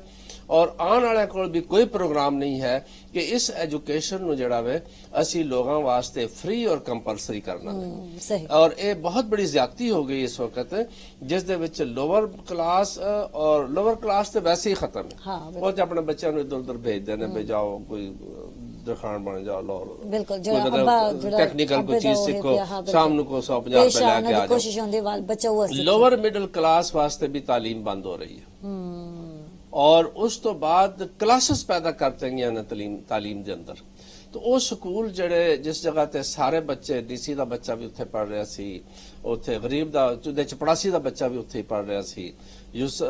ਔਰ ਆਉਣ ਵਾਲਿਆਂ ਕੋਲ ਵੀ ਕੋਈ ਪ੍ਰੋਗਰਾਮ ਨਹੀਂ ਹੈ ਕਿ ਇਸ ਐਜੂਕੇਸ਼ਨ ਨੂੰ ਜਿਹੜਾ ਵੇ ਅਸੀਂ ਲੋਕਾਂ ਵਾਸਤੇ ਫ੍ਰੀ ਔਰ ਕੰਪਲਸਰੀ ਕਰਨਾ ਹੈ। ਔਰ ਇਹ ਬਹੁਤ ਬੜੀ ਜ਼ਿਆਦਤੀ ਹੋ ਗਈ ਇਸ ਵਕਤ, ਜਿਸ ਦੇ ਵਿੱਚ ਲੋਅਰ ਕਲਾਸ ਔਰ ਲੋਅਰ ਕਲਾਸ ਤੇ ਵੈਸੇ ਹੀ ਖਤਮ ਹੈ। ਉਹ ਤੇ ਆਪਣੇ ਬੱਚਿਆਂ ਨੂੰ ਇੱਧਰ ਉੱਧਰ ਭੇਜਦੇ ਨੇ, ਭੇਜਾਓ ਕੋਈ ਦਰਖਾਨ ਬਣ ਜਾਓ, ਲਾਹੌਰ ਟੈਕਨੀਕਲ ਕੋਈ ਚੀਜ਼ ਸਿੱਖੋ, ਸ਼ਾਮ ਨੂੰ ਕੋ 150 ਰੁਪਏ ਲੈ ਕੇ ਆ ਜਾਓ। ਲੋਅਰ ਮਿਡਲ ਕਲਾਸ ਵਾਸਤੇ ਵੀ ਤਾਲੀਮ ਬੰਦ ਹੋ ਰਹੀ ਹੈ ਔਰ ਉਸ ਤੋਂ ਬਾਅਦ ਕਲਾਸਿਸ ਪੈਦਾ ਕਰ ਦਿੱਤੀਆਂ ਨੇ ਤਾਲੀਮ ਦੇ ਅੰਦਰ। तो ਉਹ ਸਕੂਲ ਜਿਹੜੇ ਜਿਸ ਜਗ੍ਹਾ ਤੇ ਸਾਰੇ ਬੱਚੇ, ਡੀਸੀ ਦਾ ਬੱਚਾ ਵੀ ਉੱਥੇ ਪੜ ਰਿਹਾ ਸੀ, ਉੱਥੇ ਗਰੀਬ ਦਾ ਉਹਦੇ ਚਪੜਾਸੀ ਦਾ ਬੱਚਾ ਵੀ ਉੱਥੇ ਹੀ ਪੜ ਰਿਹਾ ਸੀ,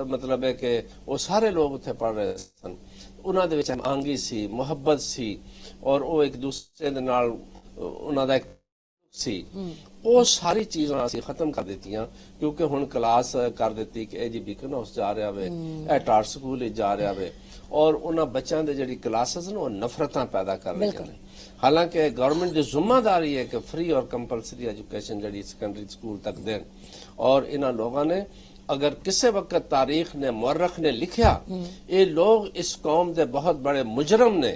ਮਤਲਬ ਹੈ ਕਿ ਉਹ ਸਾਰੇ ਲੋਕ ਉੱਥੇ ਪੜ ਰਹੇ ਸਨ। ਉਹਨਾਂ ਦੇ ਵਿੱਚ ਆਂਗੀ ਸੀ, ਮੁਹੱਬਤ ਸੀ ਔਰ ਉਹ ਇੱਕ ਦੂਸਰੇ ਦੇ ਨਾਲ ਉਹਨਾਂ ਦਾ ਇੱਕ ਸੀ। ਉਹ ਸਾਰੀ ਚੀਜ਼ਾਂ ਅਸੀਂ ਖਤਮ ਕਰ ਦਿੱਤੀਆਂ ਕਿਉਂਕਿ ਹੁਣ ਕਲਾਸ ਕਰ ਦਿੱਤੀ ਕਿ ਇਹ ਜੀ ਬੀਕਨ ਹਾਊਸ ਜਾ ਰਿਹਾ ਵੇ, ਇਹ ਟਾਰ ਸਕੂਲ ਵਿੱਚ ਜਾ ਰਿਹਾ ਵੇ ਔਰ ਉਹਨਾਂ ਬੱਚਿਆਂ ਦੇ ਜਿਹੜੀ ਕਲਾਸਿਸ ਨੇ ਉਹ ਨਫ਼ਰਤਾਂ ਪੈਦਾ ਕਰ ਰਹੀਆਂ ਨੇ। ਹਾਲਾਂਕਿ ਗਵਰਨਮੈਂਟ ਦੀ ਜ਼ਿੰਮੇਵਾਰੀ ਹੈ ਕਿ ਫ੍ਰੀ ਔਰ ਕੰਪਲਸਰੀ ਐਜੂਕੇਸ਼ਨ ਜਿਹੜੀ ਸੈਕੰਡਰੀ ਸਕੂਲ ਤੱਕ ਦੇਣ। ਔਰ ਇਹਨਾਂ ਲੋਕਾਂ ਨੇ अगर किसी वक्त तारीख ने मुअर्रख ने लिखा ये लोग इस कौम के बहुत बड़े मुजरम ने,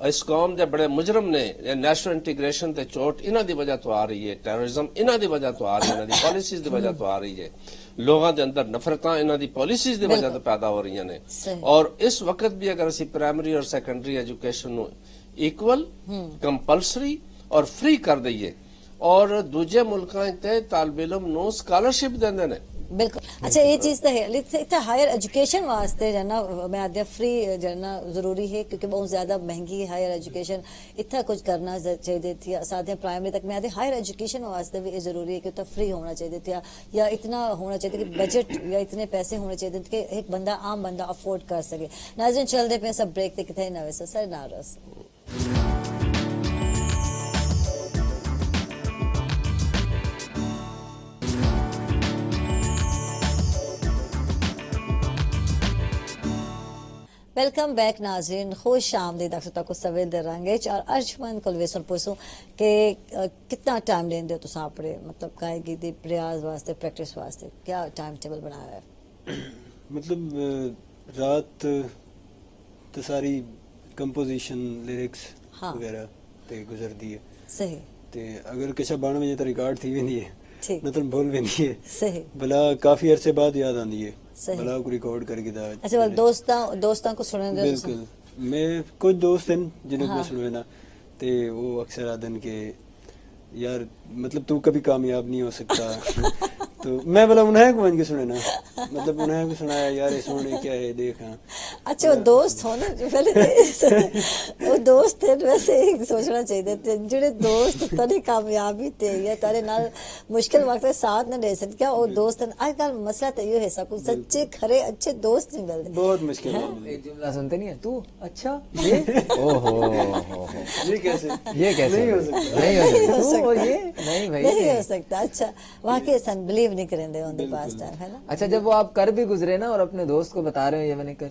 इस कौम के बड़े मुजरम ने, नेशनल इंटीग्रेशन ते चोट इन्हां दी वजह तो आ रही है, टेररिज्म इन्हां दी वजह तो आ रही है, इन्हां दी पॉलिसीज दी वजह तो आ रही है, लोगों के अंदर नफरतां इन्हां दी पॉलिसीज दी वजह तो पैदा हो रही ने। और इस वक्त भी अगर असी प्राइमरी और सैकेंडरी एजुकेशन इक्वल कंपलसरी और फ्री कर दईए और दूजे मुल्कां ते तालिब इल्म नूं स्कॉलरशिप देंदे ने। बिल्कुल। अच्छा ये चीज तो है इतना हायर एजुकेशन वास्ते जरना मैं आद्या फ्री जरना जरूरी है क्योंकि बहुत ज्यादा महंगी हायर एजुकेशन इतना कुछ करना चाहिए थी। साथ में प्राइमरी तक मैं आदि हायर एजुकेशन वास्ते भी जरूरी है कि उतना फ्री होना चाहिए था या इतना होना चाहिए कि बजट या इतने पैसे होने चाहिए कि एक बंदा आम बंदा अफोर्ड कर सके। नाज़रीन चलते पे सब ब्रेक ते किथे नवे सर नारस। वेलकम बैक नाज़रीन, खुश आमदीद को सवेल दे रंगे और अर्शमंद को वेसन पूछूं कि कितना टाइम लेंदे हो तुसां अपने मतलब गायकी दी प्रयास वास्ते प्रैक्टिस वास्ते क्या टाइम टेबल बनाया है? मतलब रात तो सारी कंपोजिशन लिरिक्स वगैरह ते गुजरदी है। सही ते अगर किसा 12 बजे तक रिकॉर्ड थी वेंदी है ठीक मतलब भूल वेंदी है। सही भला काफी अरसे बाद याद आंदी है भला को रिकॉर्ड करके दा। अच्छा दोस्तां को सुनने दे। बिल्कुल मैं कुछ दोस्त हैं जिन्हें मैं सुने ना ते वो अक्सर आदन के यार मतलब तू कभी कामयाब नहीं हो सकता तो मैं बोला उन्हें को के सुने ना मतलब उन्हें को सुनाया यार ये सुने क्या है देखा। अच्छा वो दोस्त हो ना पहले वो दोस्त थे वैसे सोचना चाहिए थे जिहड़े दोस्त तने कामयाबी थे या तारे नाल मुश्किल वक्त में साथ न दे सकते क्या वो दोस्त आजकल मसला तो ये है सब सच्चे खरे अच्छे दोस्त नहीं मिलते बहुत मुश्किल है। एक जुमला सुनते नहीं है तू अच्छा ये ओहो ये कैसे नहीं हो सकता नहीं हो सकता और ये नहीं भाई नहीं हो सकता। अच्छा वाकई सन बिलीव नहीं करेंगे ऑन द पास्ट टाइम है ना। अच्छा जब वो आप कर भी गुजरे ना और अपने दोस्त को बता रहे हो ये मैंने कर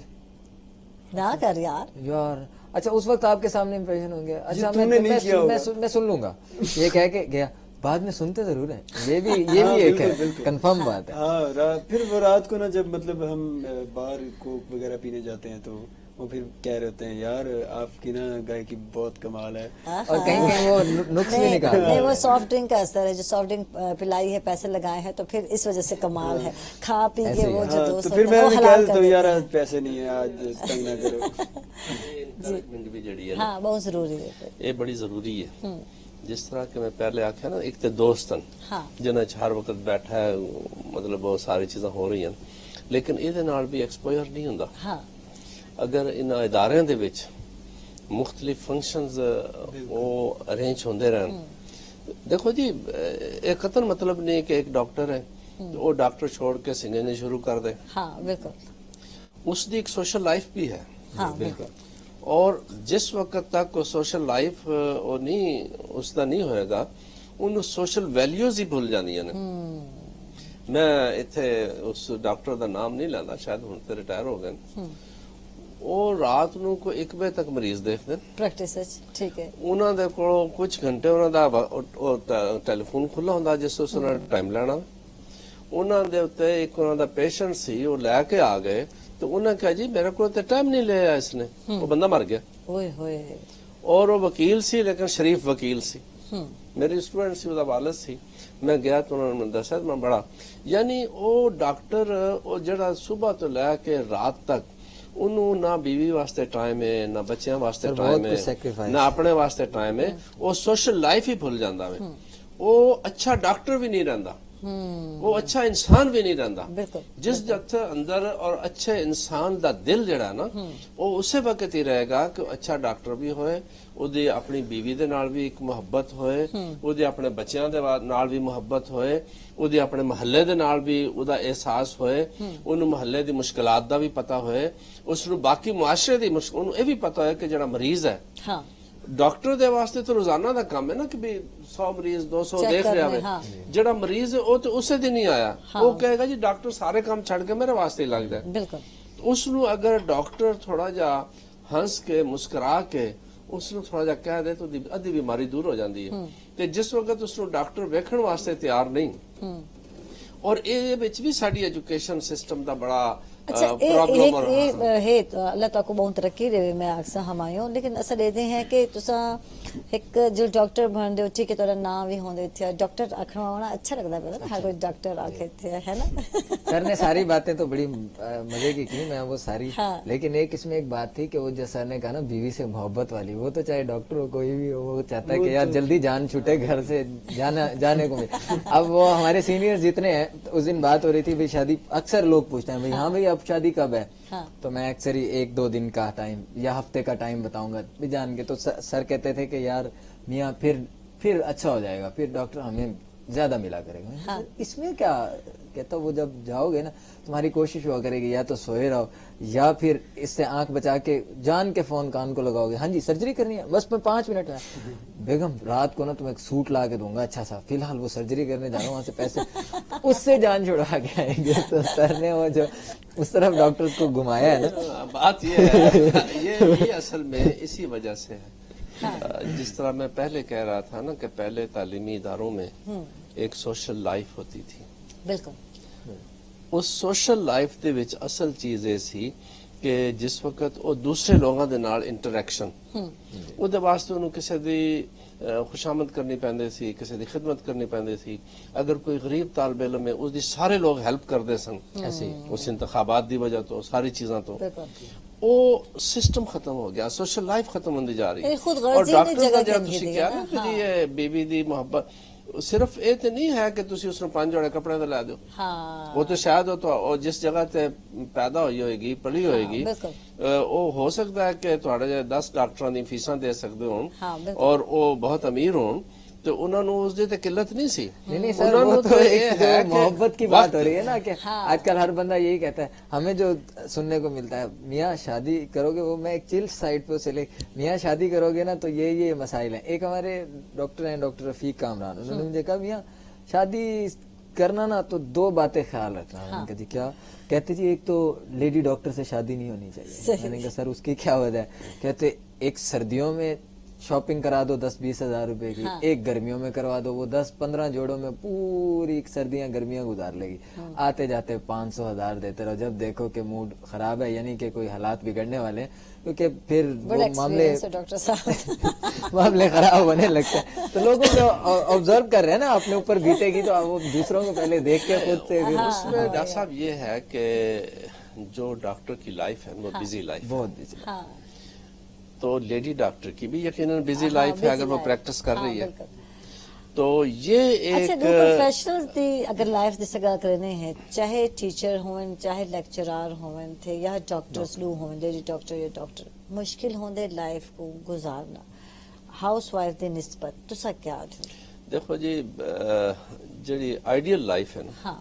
ना कर यार अच्छा उस वक्त आपके सामने इंप्रेशन होंगे अच्छा मैं सुन लूंगा ये कह के गया بعد میں سنتے ضرور ہیں. یہ بھی ایک ہے کنفرم بات ہے. ہاں پھر وہ رات کو نا جب مطلب ہم باہر کوک وغیرہ پینے جاتے ہیں تو وہ پھر کہہ رہے ہوتے ہیں یار آپ کی نا گائیکی بہت کمال ہے. اور کہیں کہیں وہ نقص بھی نکال نہیں وہ سافٹ ڈرنک کا اثر ہے, جو سافٹ ڈرنک پلائی ہے, پیسے لگائے ہیں, تو پھر اس وجہ سے کمال ہے. کھا پی کے وہ جو دوست تو پھر ہوتے میں ہیں وہ بھی حلال کہہ کر دیتا ہوں دیتے یار ہیں. آج پیسے نہیں ہیں, آج تنگ نہ کرو. انکریجمنٹ بھی جڑی ہے نا, ہاں بہت ضروری ہے. یہ بڑی ضروری ہے. جس طرح کہ میں پہلے آخیا نا, ایک تو دوستن ہاں جنہیں ہر وقت بیٹھا ہے, مطلب بہت ساری چیزاں ہو رہی ہیں, لیکن یہ نال بھی ایکسپوئر نہیں ہوں. ہاں اگر ان ادارے دے وچ مختلف فنکشنز وہ ارینج ہوندے رہن. دیکھو جی ایک قطن مطلب نہیں کہ ایک ڈاکٹر ہے وہ ڈاکٹر چھوڑ کے سنگنے شروع کر دے. ہاں بالکل. اس دی ایک سوشل لائف بھی ہے. ہاں بالکل. اور جس وقت تک وہ سوشل لائف اس کا نہیں ہوئے گا, ان سوشل ویلیوز ہی بھول جانی ہیں. میں اتنے اس ڈاکٹر دا نام نہیں لینا, شاید ہوں تے ریٹائر ہو گئے. وہ رات نو کو 1 بجے تک مریض دیکھ دیں. پریکٹس ٹھیک ہے. انہوں دے کولوں کچھ گھنٹے انہوں دا ٹیلی فون کھلا ہوندا جس اس نے ٹائم لینا. انہوں دے اتنے ایک انہوں دا پیشنٹ سی, وہ لے کے آ گئے تو انہوں نے کہا جی میرے کو تے ٹائم نہیں لیا اس نے, وہ بندہ مر گیا. اوئے ہوئے. اور وہ وکیل سی, لیکن شریف وکیل سی. میری اسٹوڈنٹ سی, وہ والد سی. میں گیا تو انہوں نے دسیا میں بڑا, یعنی وہ ڈاکٹر وہ جڑا صبح تو لے کے رات تک انہوں نہ بیوی واسطے ٹائم ہے, نہ بچیاں واسطے ٹائم ہے, نہ اپنے واسطے ٹائم ہے. وہ سوشل لائف ہی بھول جاندہ ہے. وہ اچھا ڈاکٹر بھی نہیں رہندا, وہ اچھا انسان بھی نہیں رہندا. جس جگہ اندر اور اچھے انسان دا دل جڑا نا, وہ اسی وقت ہی رہے گا کہ اچھا ڈاکٹر بھی ہوئے, وہ دی اپنی بیوی دے نال بھی ایک محبت ہوئے, وہ دی اپنے بچیاں دے نال بھی محبت ہوئے, وہ دی اپنے محلے دے نال بھی وہ دا احساس ہوئے, انہوں محلے دی مشکلات دا بھی پتہ ہوئے, اس نو باقی معاشرے دی انہوں یہ بھی پتہ ہے کہ جڑا مریض ہے. ڈاکٹر دے واسطے تو روزانہ دا کام ہے نا کہ بھی 100 مریض 200 دیکھ رہا ہے. جڑا مریض ہے وہ تو اسے دن نہیں آیا, وہ کہے گا جی ڈاکٹر سارے کام چھڑ کے میرے واسطے ہی لگ جائے. اس نو اگر ڈاکٹر تھوڑا جا ہنس کے مسکرا کے اس نو تھوڑا جا کہہ دے تو ادھی بیماری دور ہو جاندی ہے. تے جس وقت اس نو ڈاکٹر ویکھن واسطے تیار نہیں, اور یہ بھی ساری ایجوکیشن سسٹم دا بڑا پرابلم ہے. اللہ تعالیٰ کو بہت ترقی دے, میں اکثر ہمایوں, لیکن اصل یہ ہیں کہ تسا ایک جو ڈاکٹر بن دے ٹھیک ہے, تھوڑا نام بھی ہوندے تھے ڈاکٹر آکھنا ہونا اچھا لگتا ہے, ہر کوئی ڈاکٹر آکھے تھے, ہے نا. سر نے ساری باتیں تو بڑی مزے کی میں وہ ساری, لیکن ایک اس میں ایک بات تھی کہ وہ جو سر نے کہا نا بیوی سے محبت والی, وہ تو چاہے ڈاکٹر ہو کوئی بھی ہو, وہ چاہتا ہے کہ یار جلدی جان چھوٹے گھر سے جانے کو ملے. اب وہ ہمارے سینئر جتنے ہیں, اس دن بات ہو رہی تھی بھائی شادی, اکثر لوگ پوچھتے ہیں بھائی ہاں بھائی اب شادی کب ہے, تو میں اکثر ہی 1-2 دن کا ٹائم یا ہفتے کا ٹائم بتاؤں گا بھی جان کے. تو سر کہتے تھے کہ یار میاں پھر اچھا ہو جائے گا, پھر ڈاکٹر ہمیں زیادہ ملا کرے گا. اس میں کیا کہتا, وہ جب جاؤ گے نا تمہاری کوشش ہوا کرے گی یا تو سوئے رہو یا پھر اس سے آنکھ بچا کے جان کے فون کان کو لگاؤ گے, ہاں جی سرجری کرنی ہے بس میں 5 منٹ میں, بیگم رات کو نا تمہیں ایک سوٹ لا کے دوں گا اچھا سا, فی الحال وہ سرجری کرنے جا رہا ہوں وہاں سے پیسے, اس سے جان چھڑوا کے آئیں گے. تو سر نے وہ جو اس طرف ڈاکٹر کو گھمایا ہے نا, بات یہ ہے یہ اصل میں اسی وجہ سے ہے. جس طرح میں پہلے کہہ رہا تھا نا کہ پہلے تعلیمی اداروں میں ایک سوشل لائف ہوتی تھی. بالکل. اس سوشل لائف دے وچ اصل چیز یہ سی کہ جس وقت وہ دوسرے لوگوں دے نال انٹریکشن, وہ دے واسطے انہوں کسی دی خوشامد کرنی پیندے سی, کسی دی خدمت کرنی پیندے سی. اگر کوئی غریب طالب علم ہے اس دی سارے لوگ ہیلپ کردے سن, اس انتخابات دی وجہ تو ساری چیزاں تو وہ سسٹم ختم ہو گیا, سوشل لائف ختم ہوندی جا رہی ہے. اور ڈاکٹر کا جب تسی کہا نا کہ جی یہ بیوی دی محبت صرف یہ تو نہیں ہے کہ تسی اس نے 5 جوڑے کپڑے دلا دو, وہ تو شاید وہ جس جگہ تے پیدا ہوئی ہوئے گی پلی ہوئے گی, وہ ہو سکتا ہے کہ تھوڑے 10 ڈاکٹراں دی فیساں دے سکتے ہون اور وہ بہت امیر ہون, تو انہوں نے اس دے قلت نہیں سی. نہیں سر, وہ تو ایک جو محبت کی بات ہو رہی ہے نا کہ آج کل ہر بندہ یہی کہتا ہے, ہمیں جو سننے کو ملتا ہے میاں شادی کرو گے, وہ میں ایک چل سائٹ پہ سے میاں شادی کرو گے نا تو یہ مسائل ہیں. ایک ہمارے ڈاکٹر ہیں ڈاکٹر رفیق کامران, انہوں نے مجھے کہا میاں شادی کرنا نا تو 2 باتیں خیال رکھنا. میں نے کہا جی کیا؟ کہتے جی ایک تو لیڈی ڈاکٹر سے شادی نہیں ہونی چاہیے. میں نے کہا سر اس کی کیا وجہ ہے؟ کہتے ایک سردیوں میں शॉपिंग करा दो 10-20 हज़ार रुपए की, एक गर्मियों में करवा दो, वो 10-15 जोड़ों में पूरी सर्दियां गर्मियां गुजार लेगी। आते जाते 500 हज़ार देते रहो, जब देखो कि मूड खराब है, यानी कि कोई हालात बिगड़ने वाले हैं, क्योंकि फिर बड़ा वो मामले एक्सपीरियंस है डॉक्टर साहब। मामले खराब होने लगते हैं। तो लोगों को ऑब्जर्व कर रहे हैं ना अपने ऊपर बीतेगी, तो वो दूसरों को पहले देख के खुद से उसमें डॉक्टर साहब ये है कि जो डॉक्टर की लाइफ है वो बिजी लाइफ है, बहुत बिजी। हाँ तो लेडी डॉक्टर की भी यकीनन बिजी हाँ, लाइफ है busy अगर वो life। प्रैक्टिस कर हाँ, रही है। बिल्कुल। तो ये अच्छा एक दो प्रोफेशनल्स दी अगर लाइफ ਦੀ ਗੱਲ ਕਰਨੇ ਹੈ, ਚਾਹੇ ਟੀਚਰ ਹੋਣ ਚਾਹੇ ਲੈਕਚਰਰ ਹੋਣ थे या डॉक्टर्स लू होਣ लेडी डॉक्टर या डॉक्टर, मुश्किल होंदे लाइफ को गुजारना हाउस वाइफ ਦੀ ਨਿਸਬਤ ਤੁਸੀਂ ਕੀ ਆਖਦੇ? देखो जी ਜਿਹੜੀ ਆਈਡੀਅਲ ਲਾਈਫ ਹੈ ਨਾ, हाँ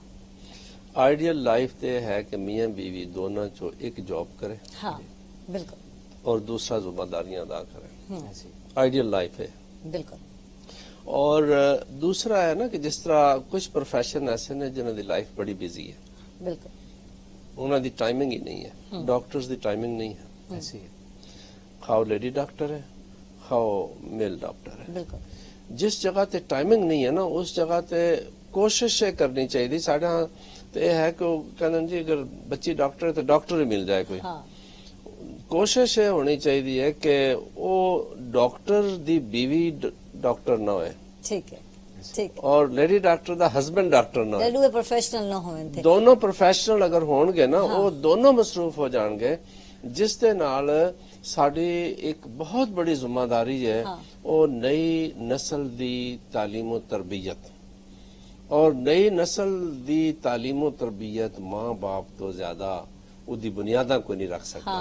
ਆਈਡੀਅਲ ਲਾਈफ ਤੇ ਹੈ ਕਿ ਮੀਆਂ बीवी दोनों चो एक जॉब करे हाँ बिल्कुल और दूसरा जिम्मेदारियां अदा करे, आइडियल लाइफ है। बिल्कुल और दूसरा है ना कि जिस तरह कुछ प्रोफेशन ऐसे ने जिन्हों की लाइफ बड़ी बिजी है, बिल्कुल उन्होंने दी टाइमिंग ही नहीं है, डॉक्टर्स दी टाइमिंग नहीं है ऐसी है, खाओ लेडी डॉक्टर है खाओ मेल डॉक्टर है। बिल्कुल जिस जगह ते टाइमिंग नहीं है ना उस जगह ते कोशिश ये करनी चाहिए साढ़े हाँ तो यह है कि कहना जी अगर बच्ची डॉक्टर है तो डॉक्टर ही मिल जाए कोई। हाँ कोशिश ये होनी चाहिए है कि वो डॉक्टर दी बीवी डॉक्टर ना होए ठीक है ठीक और लेडी डॉक्टर दा हस्बैंड डॉक्टर ना होए। है प्रोफेशनल ना होवन थे दोनों प्रोफेशनल अगर होणगे ना वो दोनों मसरूफ हो जाएंगे, जिस दे नाल साडी एक बहुत बड़ी जिम्मेदारी है वो नई नस्ल दी तालीम और तरबियत, और नई नस्ल दी तालीम और तरबियत माँ बाप तो ज्यादा उदी बुनियादा कोई नहीं रख सकता।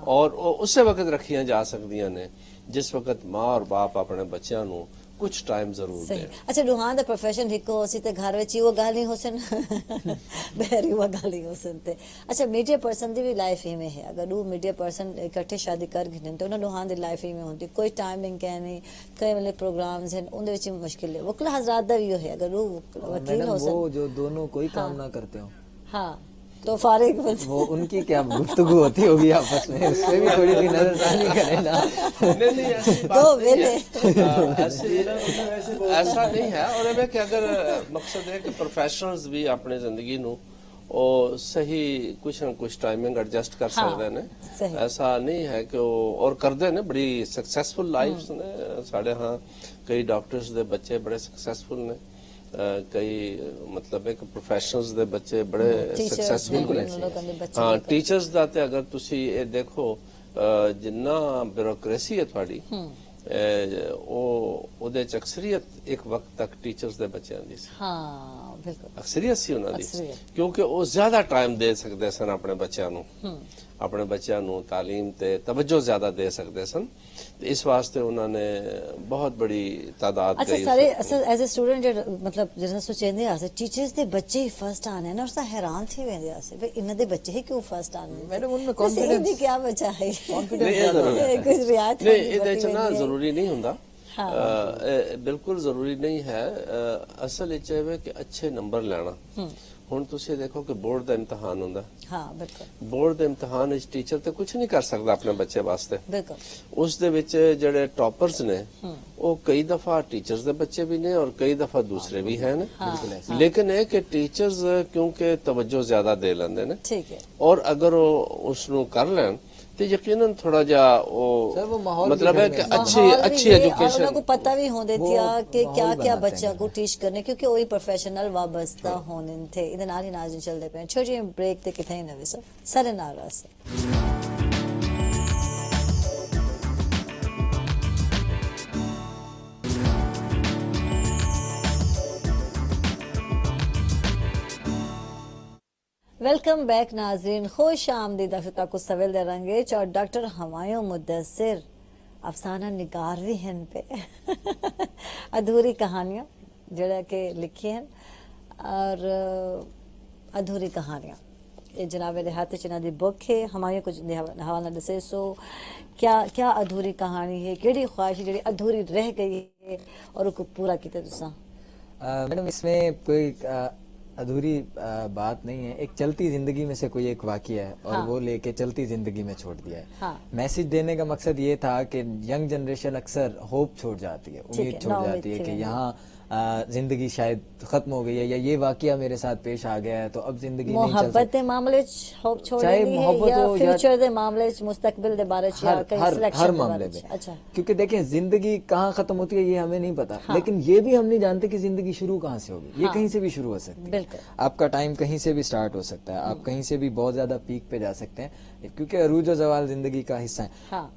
और उस वक्त रखिया जा सकदियां ने जिस वक्त माँ और बाप अपने बच्चों को कुछ टाइम जरूर सही। दे। अच्छा दुहान दा प्रोफेशन हिको होसी ते घर विच वो गाल नहीं होसन बहरी वो गाल नहीं होसन ते। अच्छा मीडिया पर्सन दी भी लाइफ ही में है, अगर वो मीडिया पर्सन इकट्ठे शादी कर गिनन तो उन्हें दुहान दी लाइफ ही में होती कोई टाइमिंग क्या नहीं, कई वाले प्रोग्राम्स हैं उनदे विच मुश्किल है। वकील हजरात दा भी है अगर वो वकील मैडम होसन वो जो दोनों कोई काम ना करते हो, हाँ तो फारिग वो उनकी क्या गुफ्तगू होती होगी आपस में, उसपे भी थोड़ी सी नजरसानी करें ना। नहीं ऐसी दो बात नहीं वेले है। ऐसा नहीं है। और ये कि अगर मकसद है कि प्रोफेशनल्स भी अपनी जिंदगी नु और सही कुछ ना कुछ टाइमिंग एडजस्ट कर सकते हैं। सही। ऐसा नहीं है कि और करते ने बड़ी सक्सेसफुल लाइफ ने साढ़े हाँ कई डॉक्टर्स दे बच्चे बड़े सक्सेसफुल ने, कई मतलब है कि प्रोफेशनल्स दे बच्चे बड़े सक्सेसफुल ने। हाँ टीचर्स दा ते अगर तुसी ये देखो जिन्ना ब्यूरोक्रेसी है थोड़ी ਉਹਦੇ ਚ ਅਕਸਰੀਅਤ ਇੱਕ ਵਕਤ ਤੱਕ ਟੀਚਰਸ ਦੇ ਬੱਚਿਆਂ ਦੀ ਸੀ। हाँ बिल्कुल ਅਕਸਰੀਅਤ ਸੀ ਉਹਨਾਂ ਦੀ, ਅਕਸਰੀਅਤ। ਕਿਉਂਕਿ ਉਹ ਜ਼ਿਆਦਾ ਟਾਈਮ ਦੇ ਸਕਦੇ ਸਨ ਆਪਣੇ ਬੱਚਿਆਂ ਨੂੰ, ਆਪਣੇ ਬੱਚਿਆਂ ਨੂੰ ਤਾਲੀਮ ਤੇ ਤਵੱਜੋ ਜ਼ਿਆਦਾ ਦੇ ਸਕਦੇ ਸਨ, ਤੇ ਇਸ ਵਾਸਤੇ ਉਹਨਾਂ ਨੇ ਬਹੁਤ ਬੜੀ ਤਾਦਾਦ अच्छा ਗਈ। सारे एज ए स्टूडेंट मतलब जैसा सोचेंदे आसे टीचर्स दे बच्चे ही फर्स्ट आने ना, और सा हैरान थी वेंदे आसे भाई इन्हां दे बच्चे ही क्यों फर्स्ट आने मैडम उनमें कॉन्फिडेंस दी क्या बचा है नहीं, ये जरूर है। कुछ रियायत नहीं ਇਹਦੇ ਚ ਨਾ ਜ਼ਰੂਰੀ ਨਹੀਂ ਹੁੰਦਾ, ਬਿਲਕੁਲ ਜ਼ਰੂਰੀ ਨਹੀਂ ਹੈ। ਅਸਲ ਵਿੱਚ ਇਹ ਹੈ ਕਿ ਅੱਛੇ ਨੰਬਰ ਲੈਣਾ। ਹੁਣ ਤੁਸੀਂ ਦੇਖੋ ਕਿ ਬੋਰਡ ਦਾ ਇਮਤਿਹਾਨ ਹੁੰਦਾ, हाँ बिल्कुल ਬੋਰਡ ਦੇ ਇਮਤਿਹਾਨ ਵਿੱਚ ਟੀਚਰ ਤੇ ਕੁਝ ਨਹੀਂ ਕਰ ਸਕਦਾ ਆਪਣੇ ਬੱਚੇ ਵਾਸਤੇ। बिल्कुल ਉਸ ਦੇ ਵਿੱਚ ਜਿਹੜੇ ਟੌਪਰਸ ਨੇ ਉਹ ਕਈ ਦਫਾ ਟੀਚਰਸ ਦੇ ਬੱਚੇ ਵੀ ਨੇ ਔਰ ਕਈ ਦਫਾ ਦੂਸਰੇ ਵੀ ਹਨ। ਲੇਕਿਨ ਇਹ ਕਿ ਟੀਚਰਸ ਕਿਉਂਕਿ ਤਵੱਜੋ ਜ਼ਿਆਦਾ ਦੇ ਲੈਂਦੇ ਨੇ, ठीक है ਔਰ ਅਗਰ ਉਹ ਉਸ ਨੂੰ ਕਰ ਲੈਣ ਤੇ ਯਕੀਨਨ ਥੋੜਾ ਜਿਹਾ सर वो ਉਹ माहौल मतलब है कि अच्छी अच्छी और एजुकेशन उनको पता भी होने वो थिया कि क्या माहौल क्या बनाते बच्चा हैं। को टीच करने, क्योंकि वही प्रोफेशनल वाबस्ता होने थे। इधर नाल ही नाज चलते पे छोटी ब्रेक ते किथे न विसो सारे नाल रास वेलकम बैक नाजरीन, खुश आमदीद अफ्ता को सवेल दे रंगे और डॉक्टर हमायूं मुद्दसिर अफसाना निगार भी हैं पे अधूरी कहानियां जड़ा के लिखी हैं और अधूरी कहानियां ये जनाब मेरे हाथ च दी बुक है हमायूं कुछ हवाला दसे। सो क्या क्या अधूरी कहानी है, केड़ी ख्वाहिश है जी अधूरी रह गई है और उसको पूरा किया तुसा? मैडम इसमें कोई ادھوری بات نہیں ہے. ایک چلتی زندگی میں سے کوئی ایک واقعہ ہے اور وہ لے کے چلتی زندگی میں چھوڑ دیا ہے. میسج دینے کا مقصد یہ تھا کہ ینگ جنریشن اکثر ہوپ چھوڑ جاتی ہے, امید چھوڑ جاتی ہے کہ یہاں زندگی شاید ختم ہو گئی ہے یا یہ واقعہ میرے ساتھ پیش آ گیا ہے تو اب زندگی نہیں چل محبت دے معاملے ہوپ چھوڑ دی ہے یا فیوچر دے معاملے مستقبل دے بارے ہر معاملے میں. کیونکہ دیکھیں زندگی کہاں ختم ہوتی ہے یہ ہمیں نہیں پتا, لیکن یہ بھی ہم نہیں جانتے کہ زندگی شروع کہاں سے ہوگی. یہ کہیں سے بھی شروع ہو سکتی ہے, آپ کا ٹائم کہیں سے بھی سٹارٹ ہو سکتا ہے, آپ کہیں سے بھی بہت زیادہ پیک پہ جا سکتے ہیں, کیونکہ عروج و زوال زندگی کا حصہ ہے.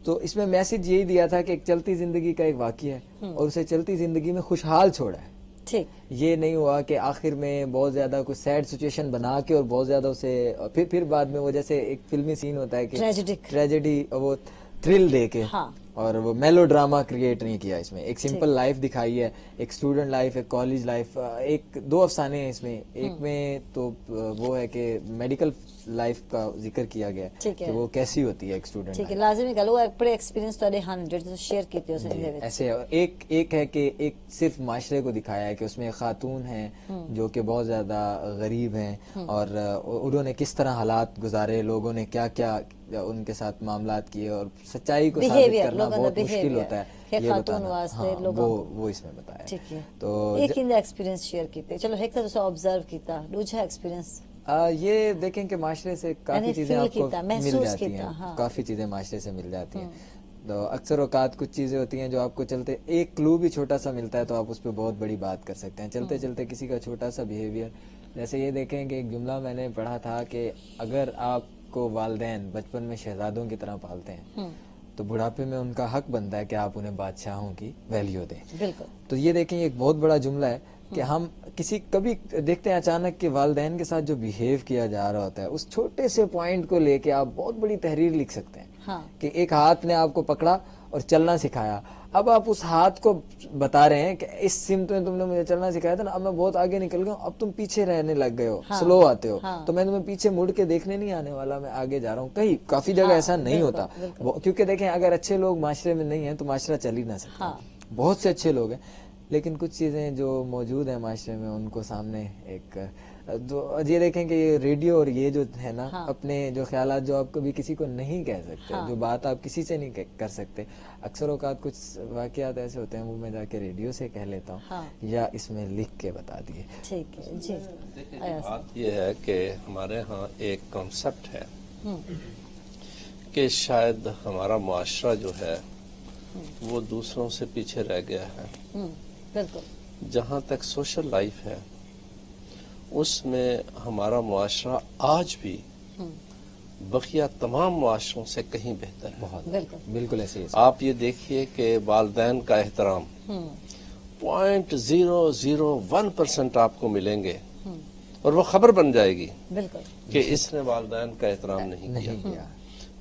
تو اس میں میسج یہی دیا تھا کہ ایک چلتی زندگی کا ایک واقعہ ہے اور اسے چلتی زندگی میں خوشحال چھوڑا ہے. یہ نہیں ہوا کہ آخر میں بہت زیادہ کوئی سیڈ سچویشن بنا کے اور بہت زیادہ اسے پھر بعد میں وہ جیسے ایک فلمی سین ہوتا ہے کہ ٹریجڈی وہ تھرل دے کے اور وہ میلو ڈراما کریٹ نہیں کیا. اس میں ایک سمپل لائف دکھائی ہے, ایک اسٹوڈنٹ لائف, ایک کالج لائف, ایک دو افسانے ہیں اس میں. ایک میں تو وہ ہے کہ میڈیکل لائف کا ذکر کیا گیا کہ وہ کیسی ہوتی ہے ایک اسٹوڈنٹ. ٹھیک ہے, لازمی گل وہ بڑے ایکسپیرینس تھوڑے ہن جو شیئر کیتے اس دے وچ. ایسے ایک ہے کہ ایک صرف معاشرے کو دکھایا ہے کہ اس میں خاتون ہیں جو کہ بہت زیادہ غریب ہیں اور انہوں نے کس طرح حالات گزارے, لوگوں نے کیا کیا ان کے ساتھ معاملات کیے اور سچائی کو ثابت کرنا بہت مشکل ہوتا ہے یہ بتانا. وہ اس میں بتایا. تو ایک ان ایکسپیرینس شیئر کیتے, چلو ایک تو آبزرو کیتا, دوسرا ایکسپیرینس یہ دیکھیں کہ معاشرے سے کافی چیزیں آپ کو مل جاتی ہیں, کافی چیزیں معاشرے سے مل جاتی ہیں. تو اکثر اوقات کچھ چیزیں ہوتی ہیں جو آپ کو چلتے ایک کلو بھی چھوٹا سا ملتا ہے تو آپ اس پہ بہت بڑی بات کر سکتے ہیں. چلتے چلتے کسی کا چھوٹا سا بیہیویئر, جیسے یہ دیکھیں کہ ایک جملہ میں نے پڑھا تھا کہ اگر آپ کو والدین بچپن میں شہزادوں کی طرح پالتے ہیں تو بڑھاپے میں ان کا حق بنتا ہے کہ آپ انہیں بادشاہوں کی ویلیو دیں. بالکل. تو یہ دیکھیں ایک بہت بڑا جملہ ہے کہ ہم کبھی دیکھتے ہیں اچانک کہ والدین کے ساتھ جو بیہیو کیا جا رہا ہوتا ہے اس چھوٹے سے پوائنٹ کو لے کے آپ بہت بڑی تحریر لکھ سکتے ہیں کہ ایک ہاتھ نے آپ کو پکڑا اور چلنا سکھایا, اب آپ اس ہاتھ کو بتا رہے ہیں کہ اس سمت میں تم نے مجھے چلنا سکھایا تھا نا, اب میں بہت آگے نکل گیا ہوں, اب تم پیچھے رہنے لگ گئے ہو, سلو آتے ہو, تو میں تمہیں پیچھے مڑ کے دیکھنے نہیں آنے والا, میں آگے جا رہا ہوں. کافی جگہ ایسا نہیں ہوتا کیونکہ دیکھیں اگر اچھے لوگ معاشرے میں نہیں ہیں تو معاشرہ چل ہی نہ سکتا. بہت سے اچھے لوگ ہیں لیکن کچھ چیزیں جو موجود ہیں معاشرے میں ان کو سامنے ایک یہ دیکھیں کہ یہ ریڈیو اور یہ جو ہے نا اپنے جو خیالات جو آپ کبھی کسی کو نہیں کہہ سکتے, جو بات آپ کسی سے نہیں کر سکتے, اکثر اوقات کچھ واقعات ایسے ہوتے ہیں وہ میں جا کے ریڈیو سے کہہ لیتا ہوں یا اس میں لکھ کے بتا دیے. ٹھیک ہے جی. بات یہ ہے کہ ہمارے ہاں ایک کانسیپٹ ہے کہ شاید ہمارا معاشرہ جو ہے وہ دوسروں سے پیچھے رہ گیا ہے. بالکل. جہاں تک سوشل لائف ہے اس میں ہمارا معاشرہ آج بھی بقیہ تمام معاشروں سے کہیں بہتر ہے. بہت بالکل ایسے ہی. آپ یہ دیکھیے کہ والدین کا احترام 0.001% آپ کو ملیں گے اور وہ خبر بن جائے گی کہ اس نے والدین کا احترام نہیں کیا.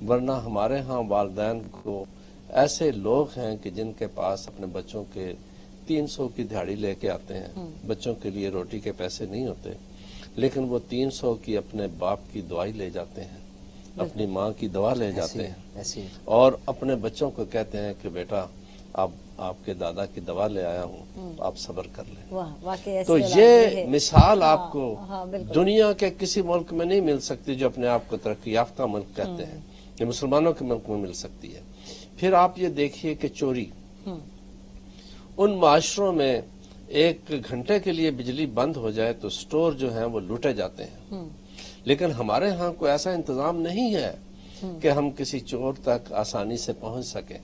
ورنہ ہمارے ہاں والدین کو ایسے لوگ ہیں کہ جن کے پاس اپنے بچوں کے 300 کی دہاڑی لے کے آتے ہیں, بچوں کے لیے روٹی کے پیسے نہیں ہوتے, لیکن وہ 300 کی اپنے باپ کی دوائی لے جاتے ہیں, اپنی ماں کی دوا لے جاتے ہیں اور اپنے بچوں کو کہتے ہیں کہ بیٹا آپ کے دادا کی دوا لے آیا ہوں, آپ صبر کر لیں. تو یہ مثال آپ کو دنیا کے کسی ملک میں نہیں مل سکتی جو اپنے آپ کو ترقی یافتہ ملک کہتے ہیں, یہ مسلمانوں کے ملک میں مل سکتی ہے. پھر آپ یہ دیکھیے کہ چوری, ان معاشروں میں ایک گھنٹے کے لیے بجلی بند ہو جائے تو سٹور جو ہیں وہ لوٹے جاتے ہیں, لیکن ہمارے ہاں کوئی ایسا انتظام نہیں ہے کہ ہم کسی چور تک آسانی سے پہنچ سکیں.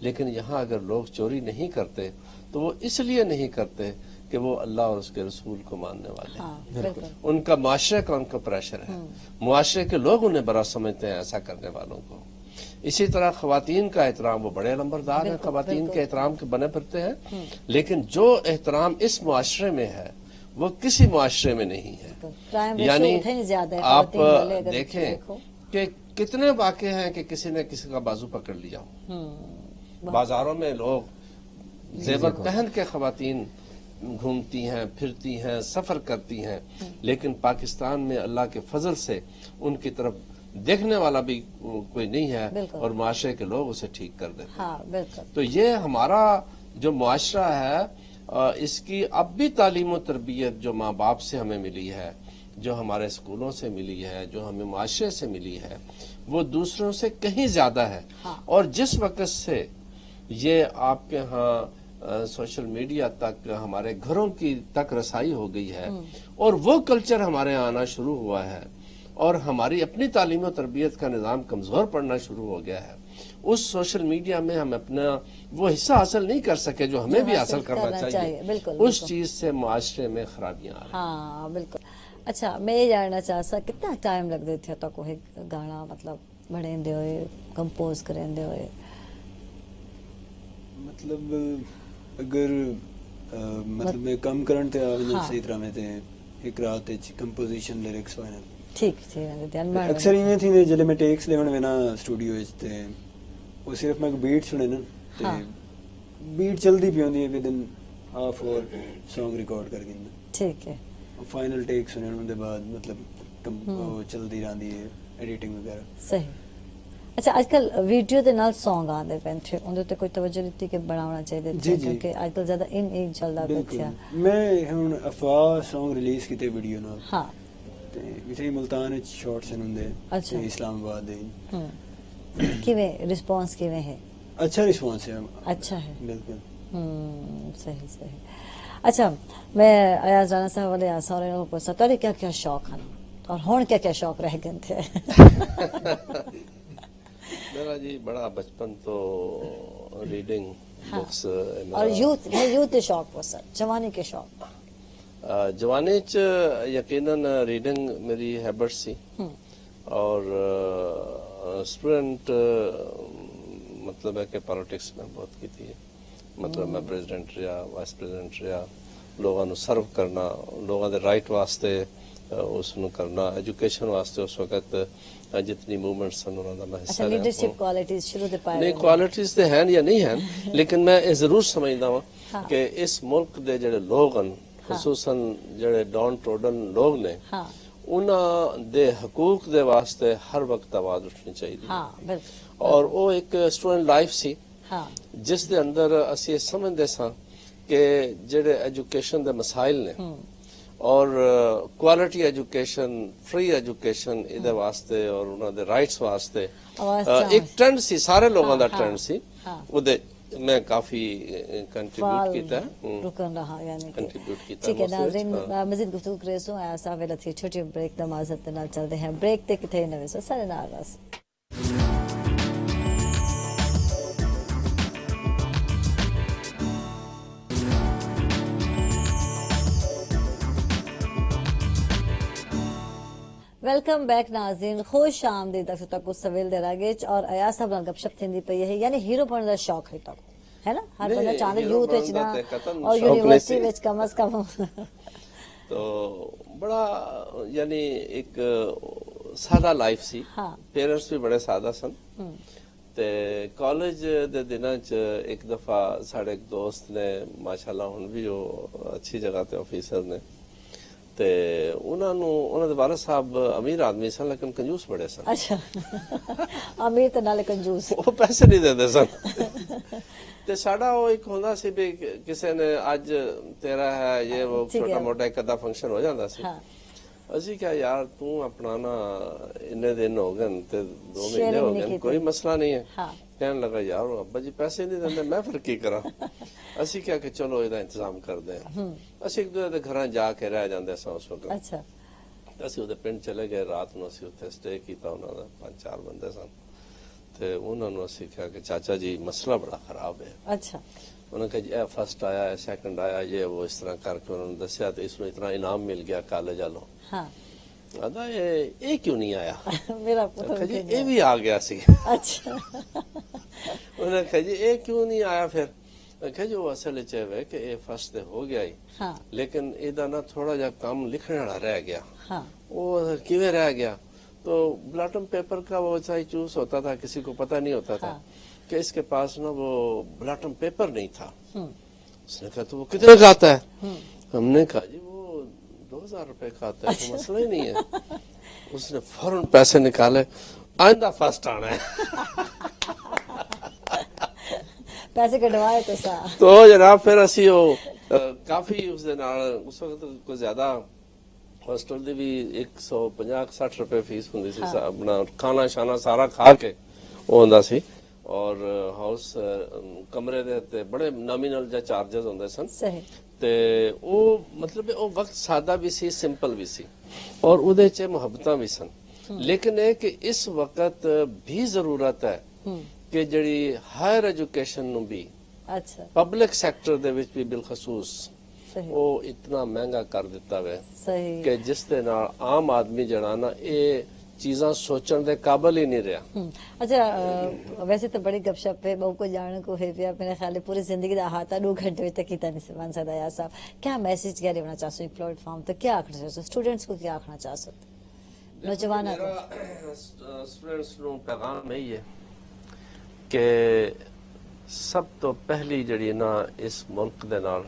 لیکن یہاں اگر لوگ چوری نہیں کرتے تو وہ اس لیے نہیں کرتے کہ وہ اللہ اور اس کے رسول کو ماننے والے ہیں. ان کا معاشرے کا ان کا پریشر ہے, معاشرے کے لوگ انہیں برا سمجھتے ہیں ایسا کرنے والوں کو. اسی طرح خواتین کا احترام, وہ بڑے نمبردار ہیں, خواتین کے احترام کے بنے پھرتے ہیں, لیکن جو احترام اس معاشرے میں ہے وہ کسی معاشرے میں نہیں ہے. یعنی آپ دیکھیں کہ کتنے واقع ہیں کہ کسی نے کسی کا بازو پکڑ لیا ہو. بازاروں میں لوگ زیور پہن کے خواتین گھومتی ہیں, پھرتی ہیں, سفر کرتی ہیں, لیکن پاکستان میں اللہ کے فضل سے ان کی طرف دیکھنے والا بھی کوئی نہیں ہے اور معاشرے کے لوگ اسے ٹھیک کر دیتے ہیں. تو یہ ہمارا جو معاشرہ ہے اس کی اب بھی تعلیم و تربیت جو ماں باپ سے ہمیں ملی ہے، جو ہمارے اسکولوں سے ملی ہے، جو ہمیں معاشرے سے ملی ہے، وہ دوسروں سے کہیں زیادہ ہے. اور جس وقت سے یہ آپ کے ہاں سوشل میڈیا تک ہمارے گھروں کی تک رسائی ہو گئی ہے اور وہ کلچر ہمارے یہاں آنا شروع ہوا ہے اور ہماری اپنی تعلیم و تربیت کا نظام کمزور پڑنا شروع ہو گیا ہے، اس سوشل میڈیا میں ہم اپنا وہ حصہ حاصل نہیں کر سکے جو ہمیں بھی حاصل کرنا چاہیے. بالکل اس چیز سے معاشرے میں خرابیاں آ رہی ہیں. ہاں بالکل. اچھا میں یہ جاننا چاہ سا کتنا ٹائم لگتے تھے تو کوئی گانا مطلب بڑھیں ہوئے کمپوز کریں ہوئے؟ مطلب اگر مطلب میں کم کرن تے صحیح طرح میں تے ایک رات وچ کمپوزیشن لیرکس فائنل ٹھیک ٹھیک دھیان میں اکثر ایویں تھی جلے میں ٹیکس لیون وینا اسٹوڈیو وچ تے وہ صرف میں بیٹ سنے نا تے بیٹ چلدی پی ہوندی ہے ود ان ہاف اور سانگ ریکارڈ کر گئے ٹھیک ہے فائنل ٹیک سنن اون دے بعد مطلب چلدی رہندی ہے ایڈیٹنگ وغیرہ. صحیح. اچھا آج کل ویڈیو دے نال سانگ آندے پین تھے اون تے کوئی توجہ دیتی کہ بناونا چاہیے تھے کیونکہ آج کل زیادہ ان ایج چلدا پیا. میں ہن افواہ سانگ ریلیز کیتے ویڈیو نال ہاں تے وچ ملتان وچ شارٹس ہوندے اچھا اسلام آباد دے کیویں رسپانس کیویں ہے؟ اچھا رسپانس ہے. اچھا ہے بالکل. صحیح صحیح. اچھا میں ایاز رانا صاحب والے سارے لوگوں کو ستارے کیا کیا شوق ہیں اور ہون کیا کیا شوق رہ گئے تھے؟ میرا جی بڑا بچپن تو ریڈنگ بکس اور یوتھ کے شوق وہ سر جوانی کے شوق جوانی چ یقیناً ریڈنگ میری ہیبٹ سی اور اسٹوڈنٹ مطلب ہے کہ پالیٹکس میں بہت کی تھی. مطلب میں پریزیڈنٹ رہا وائس پریزیڈنٹ رہا لوگوں نو سرو کرنا لوگوں دے رائٹ واسطے اس نو کرنا ایجوکیشن واسطے اس وقت جتنی موومنٹس سن انہوں دا میں حصہ لیا. لیڈرشپ کوالٹیز شروع دے پائے نہیں کوالٹیز تے ہیں یا نہیں ہیں لیکن میں یہ ضرور سمجھدا ہوں کہ اس ملک دے جڑے لوگ ہیں خصوصاً جڑے ڈاؤن ٹروڈن لوگ نے انہاں دے حقوق دے واسطے ہر وقت آواز اٹھنی چاہیے. اور وہ ایک اسٹوڈنٹ لائف سی جس دے اندر اسی سمجھدے ساں کہ جڑے ایجوکیشن دے مسائل نے اور کوالٹی ایجوکیشن فری ایجوکیشن ادھے واسطے اور انہوں دے رائٹس واسطے ایک ٹرینڈ سی سارے لوگوں دا ٹرینڈ سی وہ دے میں کافی کنٹریبیوٹ کیتا ہے رکن رہا یعنی کنٹریبیوٹ کیتا. ٹھیک ہے ناظرین مزید گفتگو کرے سو آیا صاحب ویلا تھی چھوٹی بریک نمازت نال چلتے ہیں بریک تے کتے نوے سو سارے نال بس. ویلکم بیک ناظرین خوش آمدید تک تک سویل دے راگیچ اور ایاز صاحب نال گپ شپ تھیندی پئی ہے یعنی ہیرو بننے دا شوق ہے تک ہے نا ہر بندہ چاہندا یوتھ وچ نا اور یونیورسٹی وچ کم از کم تو بڑا یعنی ایک سادہ لائف سی. پیرنٹس بھی بڑے سادہ سن تے کالج دے دناں چ ایک دفعہ ساڈے ایک دوست نے ماشاءاللہ ہن بھی جو اچھی جگہ تے آفیسر نے تے انہوں دے والد صاحب امیر آدمی سن لیکن کنجوس بڑے سن. اچھا امیر تے نالے کنجوس وہ پیسے نہیں دیندے سن تے ساڈا وہ ایک ہوندا سی بھی کسے نے اج تیرا ہے یہ وہ چھوٹا موٹا ایک ادا فنکشن ہو جاندا سی. اسی کیا یار تو اپنا نا اتنے دن ہو گئے تے 2 مہینے ہو گئے کوئی مسئلہ نہیں ہے. کہنے لگا یار ابا جی پیسے نہیں دیندے میں پھر کی کرا. اسی کیا کہ چلو یہ انتظام کر دیں. اسی ایک دوسرے دے گھراں جا کے رہ جاندے سا اس وقت. اچھا اسی اودے پنڈ چلے گئے رات نو اسی اوتھے سٹے کیتا انہاں دا 5-4 بندے سن تے انہاں نو اسی کہا کہ چاچا جی مسئلہ بڑا خراب ہے. اچھا انہوں نے کہا جی فرسٹ آیا ہے سیکنڈ آیا یہ وہ اس طرح کر کے انہوں نے دسیا تو اس میں اتنا انعام مل گیا کالج والوں. آدھا یہ کیوں نہیں آیا؟ میرا جی یہ بھی آ گیا سی. اچھا انہوں نے کہا جی یہ کیوں نہیں آیا پھر؟ کہ جو اصل چاہے کہ یہ فرسٹ ہو گیا ہی لیکن یہ نا تھوڑا جا کام لکھنے والا رہ گیا. وہ کیویں رہ گیا تو بلاٹم پیپر کا وہ چاہے چوس ہوتا تھا کسی کو پتہ نہیں ہوتا تھا کہ اس کے پاس نا وہ بلاٹم پیپر نہیں تھا. اس نے کہا تو وہ کتنے کا آتا ہے؟ ہم نے کہا جی وہ 2000 روپے کا آتا ہے تو مسئلہ ہی نہیں ہے. اس نے فوراً پیسے نکالے آئندہ فرسٹ آنا ہے. پیسے کٹوائے تو تو جناب پھر اسی ਕਾਫੀ ਉਸ ਦੇ ਨਾਲ ਉਸ ਵਕਤ ਕੋਈ ਜ਼ਿਆਦਾ ਹੋਸਟਲ ਦੀ ਵੀ 150-60 ਰੁਪਏ ਫੀਸ ਹੁੰਦੀ ਸੀ ਆਪਣਾ ਖਾਣਾ ਸ਼ਾਨਾ ਸਾਰਾ ਖਾ ਕੇ ਉਹ ਹੁੰਦਾ ਸੀ ਔਰ ਹਾਊਸ ਕਮਰੇ ਦੇ ਉੱਤੇ ਬੜੇ ਨੋਮੀਨਲ ਜਾਂ ਚਾਰजेस ਹੁੰਦੇ ਸਨ ਸਹੀ ਤੇ ਉਹ ਮਤਲਬ ਉਹ ਵਕਤ ਸਾਦਾ ਵੀ ਸੀ ਸਿੰਪਲ ਵੀ ਸੀ ਔਰ ਉਹਦੇ 'ਚ ਮੁਹੱਬਤਾਂ ਵੀ ਸਨ ਲੇਕਿਨ ਇਹ ਕਿ ਇਸ ਵਕਤ ਵੀ ਜ਼ਰੂਰਤ ਹੈ ਕਿ ਜਿਹੜੀ ਹਾਇਰ ਐਜੂਕੇਸ਼ਨ ਨੂੰ ਵੀ ਅੱਛਾ ਪਬਲਿਕ ਸੈਕਟਰ ਦੇ ਵਿੱਚ ਵੀ ਬਿਲਖਸੂਸ ਸਹੀ ਉਹ ਇਤਨਾ ਮਹਿੰਗਾ ਕਰ ਦਿੱਤਾ ਵੇ ਸਹੀ ਕਿ ਜਿਸ ਦੇ ਨਾਲ ਆਮ ਆਦਮੀ ਜਿਹੜਾ ਨਾ ਇਹ ਚੀਜ਼ਾਂ ਸੋਚਣ ਦੇ ਕਾਬਲ ਹੀ ਨਹੀਂ ਰਿਹਾ अच्छा वैसे तो बड़ी गपशप है बहु को जाने को है पिया मेरे ख्याल है पूरी जिंदगी का अहाता 2 घंटे तक कीता नहीं मान सकता यार साहब क्या मैसेज क्या देना चाहते प्लेटफॉर्म तो क्या आखना चाहते स्टूडेंट्स को क्या आखना चाहते नौजवान को स्टूडेंट्स ਨੂੰ ਪੈਗਾਮ ਇਹ ਹੈ ਕਿ ਸਭ ਤੋਂ ਪਹਿਲੀ ਜਿਹੜੀ ਨਾ ਇਸ ਮੁਲਕ ਦੇ ਨਾਲ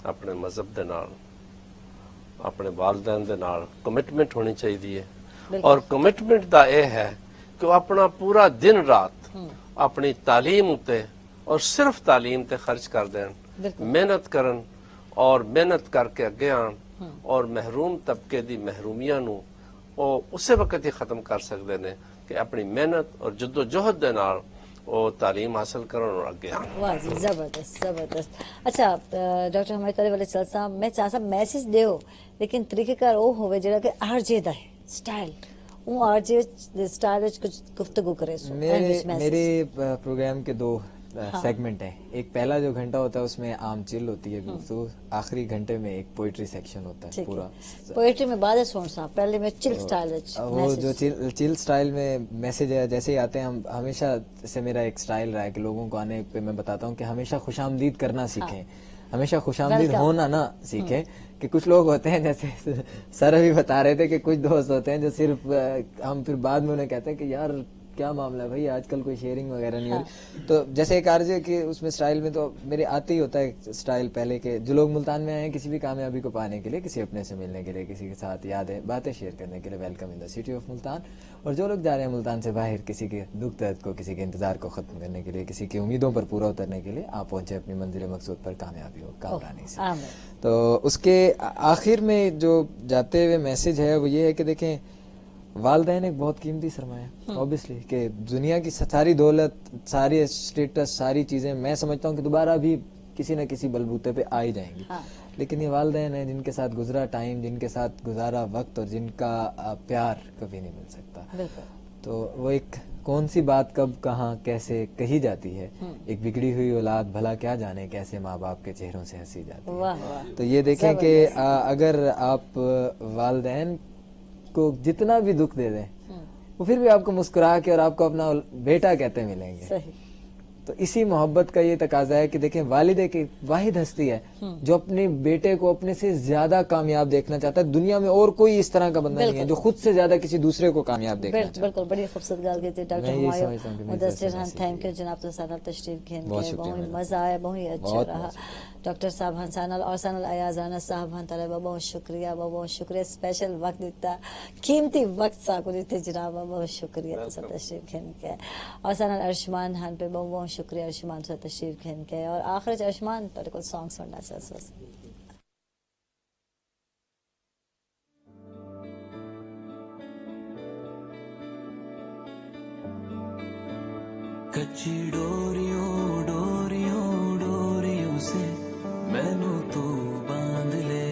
ਆਪਣੇ ਮਜ਼ਹਬ ਦੇ ਨਾਲ ਆਪਣੇ ਵਾਲਿदैन ਦੇ ਨਾਲ ਕਮਿਟਮੈਂਟ ਹੋਣੀ ਚਾਹੀਦੀ ਹੈ ਔਰ ਕਮਿਟਮੈਂਟ ਦਾ ਇਹ ਹੈ ਕਿ ਉਹ ਆਪਣਾ ਪੂਰਾ ਦਿਨ ਰਾਤ ਆਪਣੀ ਤਾਲੀਮ ਉਤੇ ਔਰ ਸਿਰਫ ਤਾਲੀਮ ਤੇ ਖਰਚ ਕਰ ਦੇਣ ਮਿਹਨਤ ਕਰਨ ਔਰ ਮਿਹਨਤ ਕਰਕੇ ਅੱਗੇ ਆਣ ਔਰ ਮਹਿਰੂਮ ਤਬਕੇ ਦੀ ਮਹਿਰੂਮੀਆਂ ਨੂੰ ਉਹ ਉਸੇ ਵਕਤ ਹੀ ਖਤਮ ਕਰ ਸਕਦੇ ਨੇ ਕਿ ਆਪਣੀ ਮਿਹਨਤ ਔਰ ਜਦੋਜਹਿਦ ਦੇ ਨਾਲ ਉਹ ਤਾਲੀਮ ਹਾਸਲ ਕਰਨ और आगे आए। वाह जी जबरदस्त जबरदस्त अच्छा डॉक्टर हमारे ताले वाले चल साहब मैं चाह साहब मैसेज देओ लेकिन तरीकेकार वो होवे जेड़ा कि आरजे दा है स्टाइल वो आरजे स्टाइल विच कुछ गुफ्तगू करे सो मेरे प्रोग्राम के 2 सेगमेंट है एक पहला जो घंटा होता है उसमें आम चिल होती है तो आखिरी घंटे में एक पोइट्री सेक्शन होता है पूरा पोइट्री में बाद सुन साहब पहले में चिल स्टाइल वो जो चिल स्टाइल में मैसेज है जैसे ही आते हैं हम हमेशा से मेरा एक स्टाइल रहा है कि लोगों को आने पे मैं बताता हूँ कि हमेशा खुशामदीद करना सीखें हमेशा खुशामदीद होना ना सीखें कि कुछ लोग होते हैं जैसे सर अभी बता रहे थे कि कुछ दोस्त होते हैं जो सिर्फ हम फिर बाद में उन्हें कहते हैं कि यार क्या मामला है भाई आजकल कोई शेयरिंग वगैरह नहीं हो रही तो जैसे एक आरजे के उसमें स्टाइल में तो मेरे आते ही होता है स्टाइल पहले के जो लोग मुल्तान में आए हैं किसी भी कामयाबी को पाने के लिए किसी अपने से मिलने के लिए किसी के साथ यादें बातें शेयर करने के लिए welcome in the city of Multan और जो लोग जा रहे हैं मुल्तान से बाहर किसी के दुख दर्द को किसी के इंतजार को खत्म करने के लिए किसी की उम्मीदों पर पूरा उतरने के लिए आप पहुंचे अपनी मंजिल मकसूद पर कामयाबी हो कामरानी से तो उसके आखिर में जो जाते हुए मैसेज है वो ये है कि देखें वालिदैन एक बहुत कीमती सरमाया ऑब्वियसली कि दुनिया की सारी दौलत सारी स्टेटस सारी चीजें मैं समझता हूँ कि दोबारा भी किसी न किसी बलबूते पे आ ही जाएंगी लेकिन ये वालिदैन है जिनके साथ गुजरा टाइम जिनके साथ गुजारा वक्त और जिनका प्यार कभी नहीं मिल सकता तो वो एक कौन सी बात कब कहाँ कैसे कही जाती है एक बिगड़ी हुई औलाद भला क्या जाने कैसे माँ बाप के चेहरों से हंसी जाती है तो ये देखें कि अगर आप वालिदैन को जितना भी दुख दे दें वो फिर भी आपको मुस्कुरा के और आपको अपना बेटा कहते मिलेंगे सही तो इसी मोहब्बत का ये तकाजा है कि देखें वालिदे की वाहिद हस्ती है जो अपने बेटे को अपने से ज्यादा कामयाब देखना चाहता है दुनिया में और कोई इस तरह का बंदा नहीं है जो खुद से ज्यादा किसी दूसरे को कामयाब देखना चाहता है बिल्कुल बड़ी खूबसूरत गल की थी doctor Humayun Mudassir Khan thank you जनाब तो सारा तशरीफ घेन के बहुत मजा आया बहुत अच्छा रहा डॉक्टर साहब हंसानल और सनल अयाजाना साहब हंताले बहुत शुक्रिया स्पेशल वक्त दिता कीमती वक्त साको दिते जनाब बहुत शुक्रिया तो सब तशरीफ घेन के और सनल अर्शमान हन पे बहुत शुक्रिया अर्शमान से तशरीफ घेन के और आखिर अर्शमान पर कुछ सॉन्ग सुनना चाहते कच्ची डोरियों डोरियों डोरियों से मैनू तू बांध ले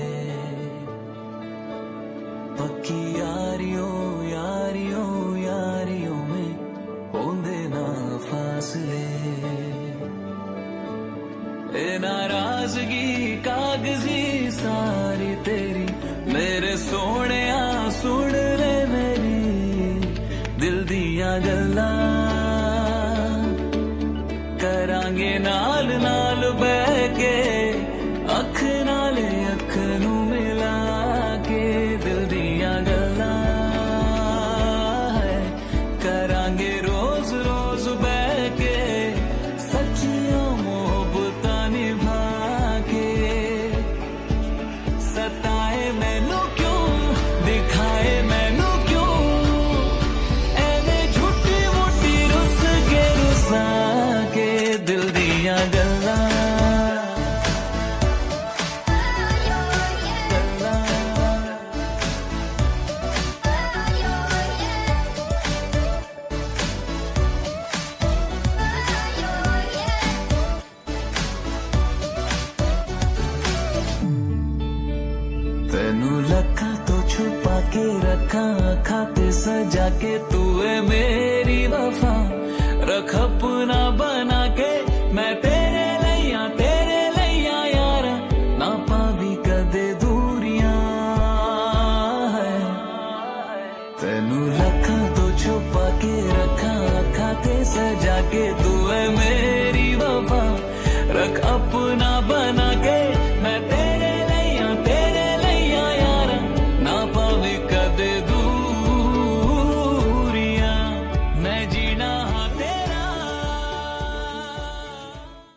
पक्की यारियों यारियों यारियों में होंदे ना फासले ए नाराजगी कागजी सारी तेरी मेरे सोने सुन ले मेरी दिल दिया गल्ला करांगे नाल नाल बह के अख नाले अख नू मिला के दिल दिया गल्ला करांगे रोज रोज बह के सच्चियां मोहब्बतां निभा के सताए मैनू क्यों दिखाए मैनू क्यों एवे झूठी मोटी रुस के रुसा के दिल दिया गल्ला सजा के तू है मेरी वफा रख अपना बना के मैं तेरे लैया यार ना पावी कदे दूरियां है तेनू रखा तो छुपा के रखा ते सजा के तू है मेरी वफा रख अपना